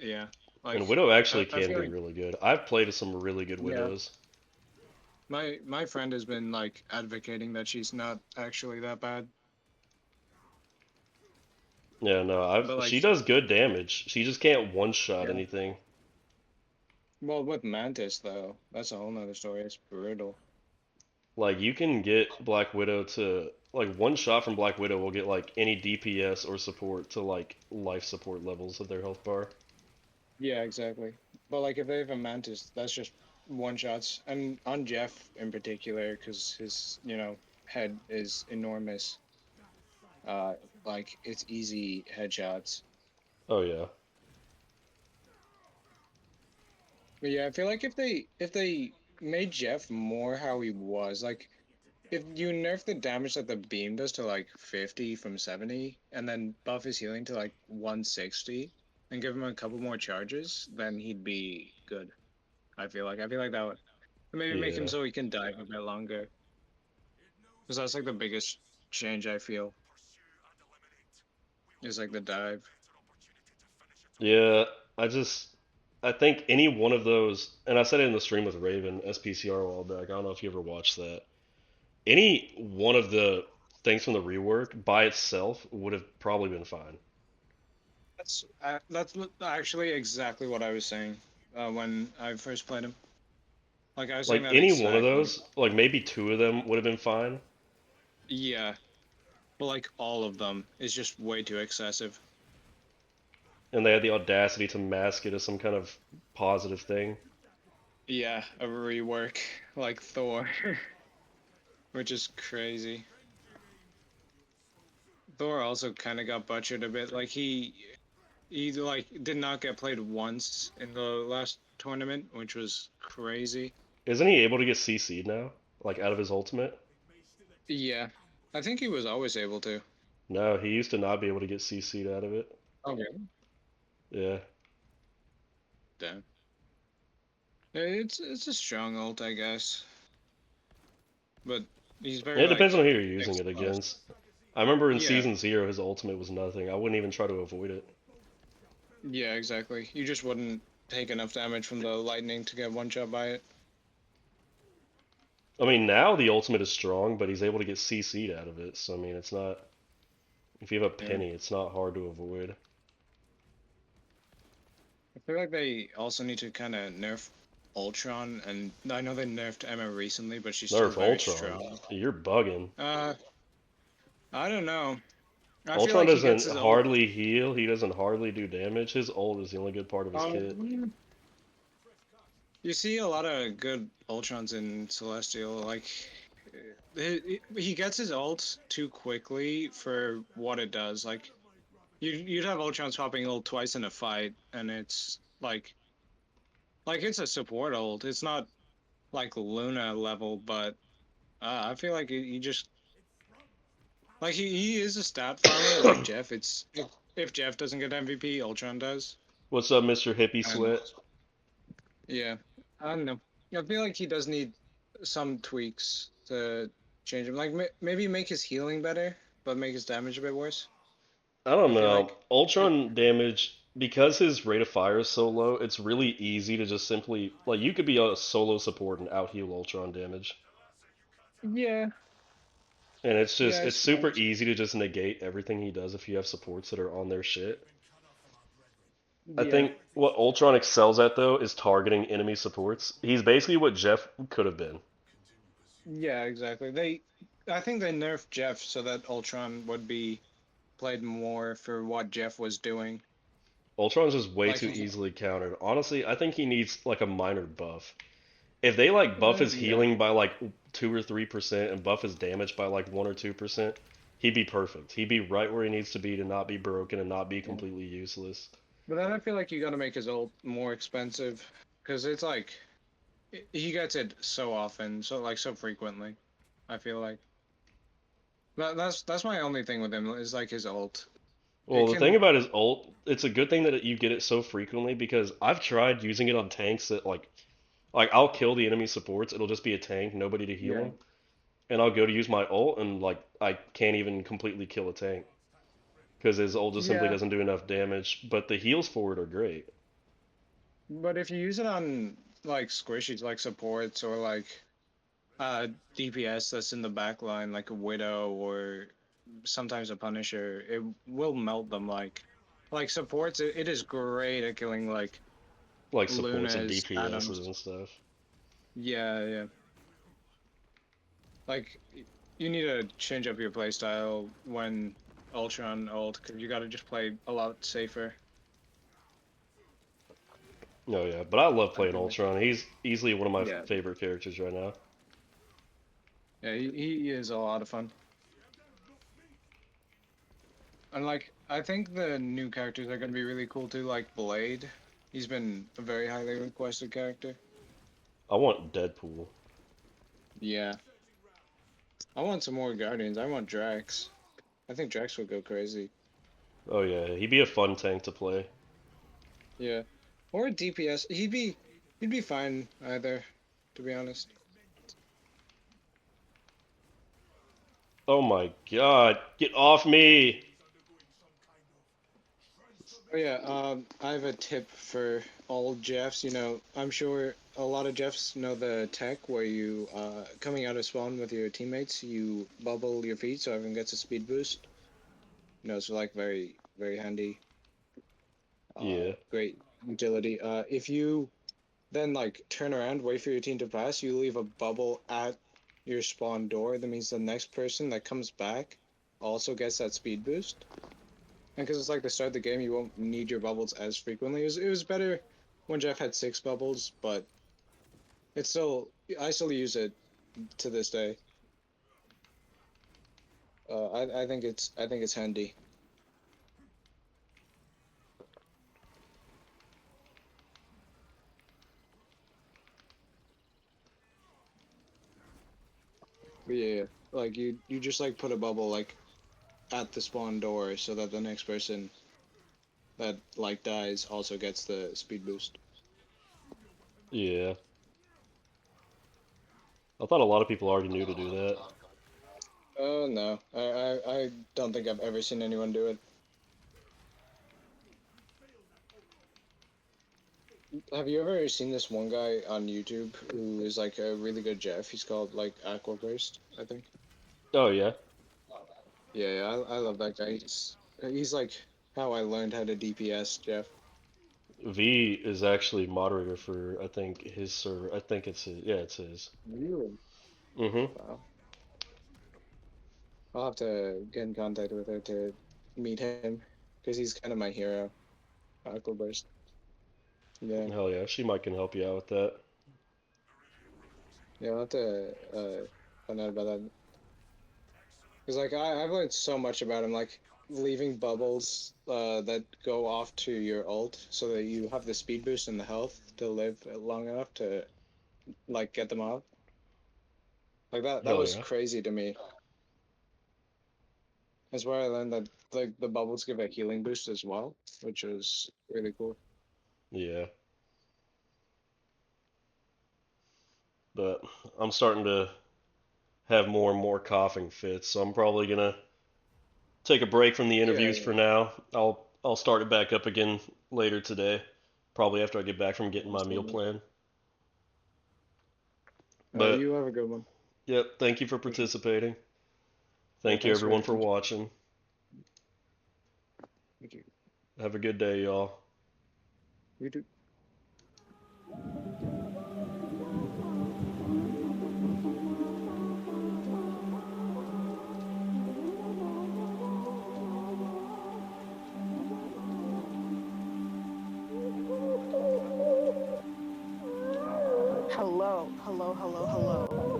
Yeah. Like And Widow actually I can feel be like, really good. I've played as some really good yeah. Widows. My friend has been like advocating that she's not actually that bad. Yeah, no, I've But she like, does good damage. She just can't one shot yeah. anything. Well, with Mantis though, that's a whole nother story. It's brutal. Like, you can get Black Widow to like one shot from Black Widow will get like any DPS or support to like life support levels of their health bar. Yeah, exactly. But like, if they have a Mantis, that's just one shots. And on Jeff in particular, because his head is enormous. Uh, like it's easy headshots. Oh yeah. But yeah, I feel like if they made Jeff more how he was, like if you nerf the damage that the beam does to like 50 from 70, and then buff his healing to like 160, and give him a couple more charges, then he'd be good. I feel like that would maybe make him Yeah. so he can dive a bit longer. Because that's like the biggest change I feel is like the dive. Yeah, I just I think any one of those, and I said it in the stream with Raven SPCR a while back. I don't know if you ever watched that. Any one of the things from the rework by itself would have probably been fine. That's actually exactly what I was saying when I first played him. Like I was saying Like that any one of exactly. those, like maybe two of them would have been fine. Yeah, but like all of them is just way too excessive. And they had the audacity to mask it as some kind of positive thing. Yeah, a rework like Thor, which is crazy. Thor also kind of got butchered a bit. Like he like did not get played once in the last tournament, which was crazy. Isn't he able to get CC'd now? Like out of his ultimate? Yeah, I think he was always able to. No, he used to not be able to get CC'd out of it. Okay. Yeah. Damn. It's a strong ult, I guess, but he's very It depends like on who you're using it exposed. against. I remember in Yeah, Season 0, his ultimate was nothing. I wouldn't even try to avoid it. yeah, exactly. You just wouldn't take enough damage from the lightning to get one shot by it. I mean, now the ultimate is strong, but he's able to get CC'd out of it. So, I mean, it's not. If you have a Yeah. penny, it's not hard to avoid. I feel like they also need to kind of nerf Ultron, and I know they nerfed Emma recently, but she's still Nerf very Ultron. strong. You're bugging. Uh, I don't know. I feel Ultron like he gets doesn't his ult. hardly heal. He doesn't hardly do damage. His ult is the only good part of his kit. You see a lot of good Ultrons in Celestial. Like, he gets his ult too quickly for what it does. Like, you'd have Ultrons popping ult twice in a fight, and it's like it's a support ult. It's not like Luna level, but I feel like he just like he is a stat farmer like Jeff. It's if Jeff doesn't get MVP, Ultron does. What's up, Mr. Hippie And Sweat? yeah, I don't know. I feel like he does need some tweaks to change him. Like maybe make his healing better, but make his damage a bit worse. I don't I feel know. like it, Ultron damage, because his rate of fire is so low, it's really easy to just simply like you could be a solo support and out heal Ultron damage. yeah, And yeah, I it's super suppose. easy to just negate everything he does if you have supports that are on their shit. I Yeah, think what Ultron excels at though is targeting enemy supports. He's basically what Jeff could have been. yeah, exactly. I think they nerfed Jeff so that Ultron would be played more for what Jeff was doing. Ultron's just way Like, too easily countered. Honestly, I think he needs like a minor buff. If they like buff his yeah, healing by like 2 or 3% and buff his damage by like 1 or 2%, he'd be perfect. He'd be right where he needs to be to not be broken and not be yeah. completely useless. But then I feel like you got to make his ult more expensive because it's like he gets it so often, so like so frequently. I feel like that's my only thing with him is like his ult. Well, It the thing can, about his ult, it's a good thing that you get it so frequently because I've tried using it on tanks that like I'll kill the enemy supports, it'll just be a tank, nobody to heal yeah, him, and I'll go to use my ult and like I can't even completely kill a tank because his ult just simply yeah. doesn't do enough damage. But the heals for it are great. But if you use it on like squishies, like supports or like uh DPS that's in the back line, like a Widow or sometimes a Punisher, it will melt them like supports. It is great at killing like Like supports and Luna's, DPSs Adams. and stuff. Yeah, yeah. Like you need to change up your playstyle when Ultron ult because you got to just play a lot safer. Oh yeah, but I love I playing feel like. Ultron. He's easily one of my Yeah, favorite characters right now. yeah, he is a lot of fun. And like I think the new characters are gonna be really cool too, like Blade. He's been a very highly requested character. I want Deadpool. Yeah. I want some more Guardians. I want Drax. I think Drax would go crazy. Oh yeah, he'd be a fun tank to play. Yeah. Or a DPS. He'd be fine either, to be honest. Oh my god, get off me! Oh yeah, I have a tip for all Jeffs. You know, I'm sure a lot of Jeffs know the tech where you, coming out of spawn with your teammates, you bubble your feet so everyone gets a speed boost. You know, it's like very, very handy. Yeah. Great utility. If you then like turn around, wait for your team to pass, you leave a bubble at your spawn door. That means the next person that comes back also gets that speed boost. And because it's like the start of the game, you won't need your bubbles as frequently. It was better when Jeff had 6 bubbles, but it's still I still use it to this day. I think it's handy. But yeah, like you just like put a bubble like at the spawn door so that the next person that like dies also gets the speed boost. Yeah. I thought a lot of people already knew to do that. Oh no, I don't think I've ever seen anyone do it. Have you ever seen this one guy on YouTube who is like a really good Jeff? He's called like Aquaburst, I think. Oh yeah. Yeah, yeah, I love that guy. He's like how I learned how to DPS Jeff. V is actually moderator for I think his server. I think it's his. Yeah, it's his. Really? Mhm. Wow. I'll have to get in contact with her to meet him because he's kind of my hero, Aquaburst. Yeah, Hell yeah. She might can help you out with that. yeah, I'll have to find out about that. Because like I've learned so much about him, like leaving bubbles that go off to your ult so that you have the speed boost and the health to live long enough to like get them off. Like that Hell was yeah. crazy to me. That's where I learned that like the bubbles give a healing boost as well, which was really cool. Yeah. But I'm starting to have more and more coughing fits, so I'm probably gonna take a break from the Yeah, interviews for now. I'll start it back up again later today, probably after I get back from getting my meal absolutely. plan. But You have a good one. yep, thank you for Thank you. participating. Yeah, Thank you thanks for everyone for everything. watching. Thank you. Have a good day, y'all. You too. Hello, hello, hello, hello.